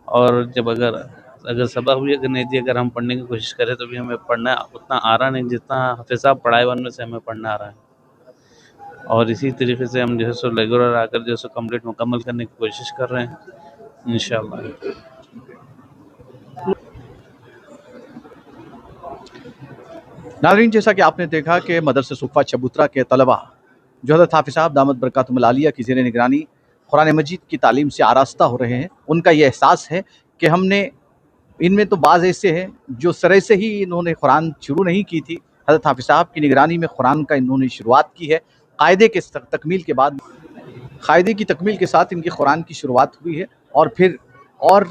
اور جب اگر سبق بھی اگر نہیں دی، اگر ہم پڑھنے کی کوشش کریں تو بھی ہمیں پڑھنا اتنا آ رہا نہیں جتنا حافظ صاحب پڑھائے ورنے سے ہمیں پڑھنا آ رہا ہے. اور اسی طریقے سے ہم جو ہے ریگولر آ کر جو ہے کمپلیٹ مکمل کرنے کی کوشش کر رہے ہیں انشاءاللہ. ناظرین، جیسا کہ آپ نے دیکھا کہ مدرسہ صفہ چبوترا کے طلبہ جو حضرت حافظ صاحب دامت برکاتہم العالیہ کی زیر نگرانی قرآن مجید کی تعلیم سے آراستہ ہو رہے ہیں، ان کا یہ احساس ہے کہ ہم نے ان میں تو بعض ایسے ہیں جو سرے سے ہی انہوں نے قرآن شروع نہیں کی تھی. حضرت حافظ صاحب کی نگرانی میں قرآن کا انہوں نے شروعات کی ہے. قاعدے کی تکمیل کے ساتھ ان کی قرآن کی شروعات ہوئی ہے. اور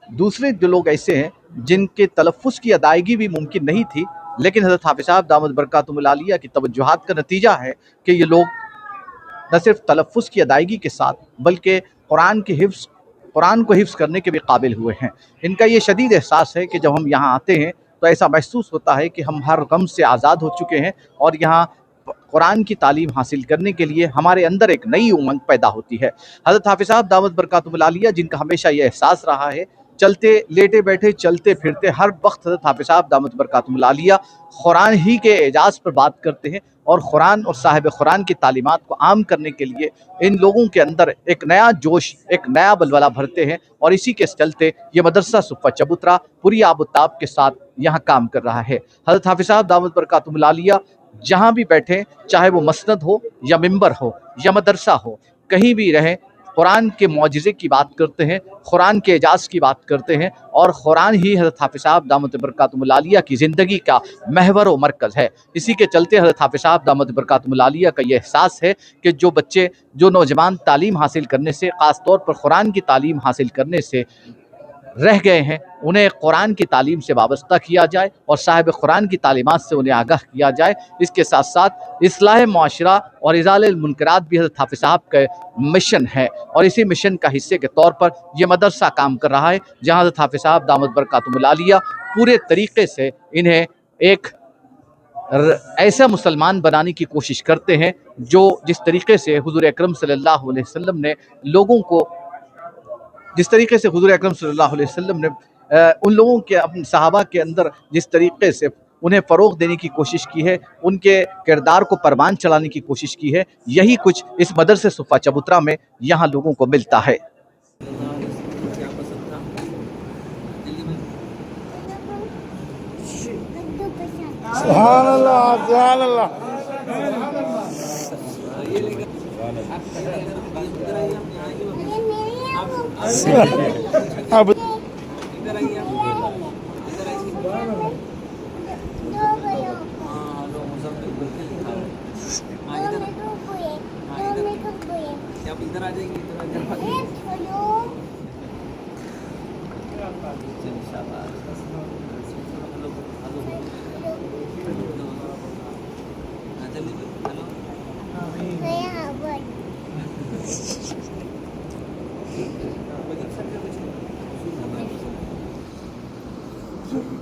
دوسرے جو لوگ ایسے ہیں جن کے تلفظ کی ادائیگی بھی ممکن نہیں تھی، لیکن حضرت حافظ صاحب دامت برکاتہم العالیہ کی توجہات کا نتیجہ ہے کہ یہ لوگ نہ صرف تلفظ کی ادائیگی کے ساتھ بلکہ قرآن کو حفظ کرنے کے بھی قابل ہوئے ہیں. ان کا یہ شدید احساس ہے کہ جب ہم یہاں آتے ہیں تو ایسا محسوس ہوتا ہے کہ ہم ہر غم سے آزاد ہو چکے ہیں، اور یہاں قرآن کی تعلیم حاصل کرنے کے لیے ہمارے اندر ایک نئی امنگ پیدا ہوتی ہے. حضرت حافظ صاحب دامت برکاتہم العالیہ جن کا ہمیشہ یہ احساس رہا ہے، چلتے لیٹے بیٹھے چلتے پھرتے ہر وقت حضرت حافظ صاحب دامت برکاتہم العالیہ قرآن ہی کے اعجاز پر بات کرتے ہیں، اور قرآن اور صاحب قرآن کی تعلیمات کو عام کرنے کے لیے ان لوگوں کے اندر ایک نیا جوش، ایک نیا بلبلہ بھرتے ہیں. اور اسی کے چلتے یہ مدرسہ صفہ چبوترا پوری آب و تاب کے ساتھ یہاں کام کر رہا ہے. حضرت حافظ صاحب دامت برکاتہم العالیہ جہاں بھی بیٹھیں، چاہے وہ مسند ہو یا ممبر ہو یا مدرسہ ہو، کہیں بھی رہیں، قرآن کے معجزے کی بات کرتے ہیں، قرآن کے اعجاز کی بات کرتے ہیں، اور قرآن ہی حضرت حافظ صاحب دامت برکاتہم العالیہ کی زندگی کا محور و مرکز ہے. اسی کے چلتے حضرت حافظ صاحب دامت برکاتہم العالیہ کا یہ احساس ہے کہ جو نوجوان تعلیم حاصل کرنے سے، خاص طور پر قرآن کی تعلیم حاصل کرنے سے رہ گئے ہیں، انہیں قرآن کی تعلیم سے وابستہ کیا جائے اور صاحب قرآن کی تعلیمات سے انہیں آگاہ کیا جائے. اس کے ساتھ ساتھ اصلاح معاشرہ اور ازالہ المنکرات بھی حضرت حافظ صاحب کا مشن ہے، اور اسی مشن کا حصے کے طور پر یہ مدرسہ کام کر رہا ہے، جہاں حضرت حافظ صاحب دامت برکاتہم العالیہ پورے طریقے سے انہیں ایک ایسا مسلمان بنانے کی کوشش کرتے ہیں جو جس طریقے سے حضور اکرم صلی اللہ علیہ وسلم نے لوگوں کو ان لوگوں کے اپنے صحابہ کے اندر جس طریقے سے انہیں فروغ دینے کی کوشش کی ہے, ان کے کردار کو پروان چڑھانے کی کوشش کی ہے. یہی کچھ اس مدرسہ صفہ چبوترا میں یہاں لوگوں کو ملتا ہے. سبحان اللہ, سبحان اللہ. اب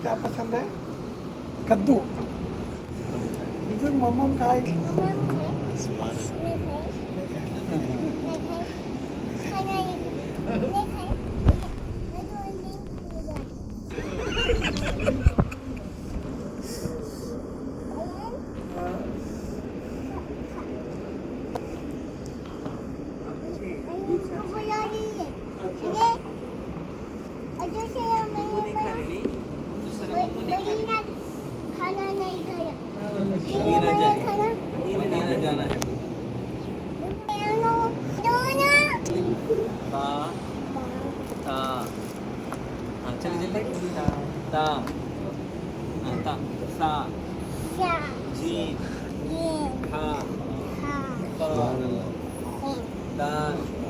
क्या पसंद है? कद्दू. मम्मा खाए. Daal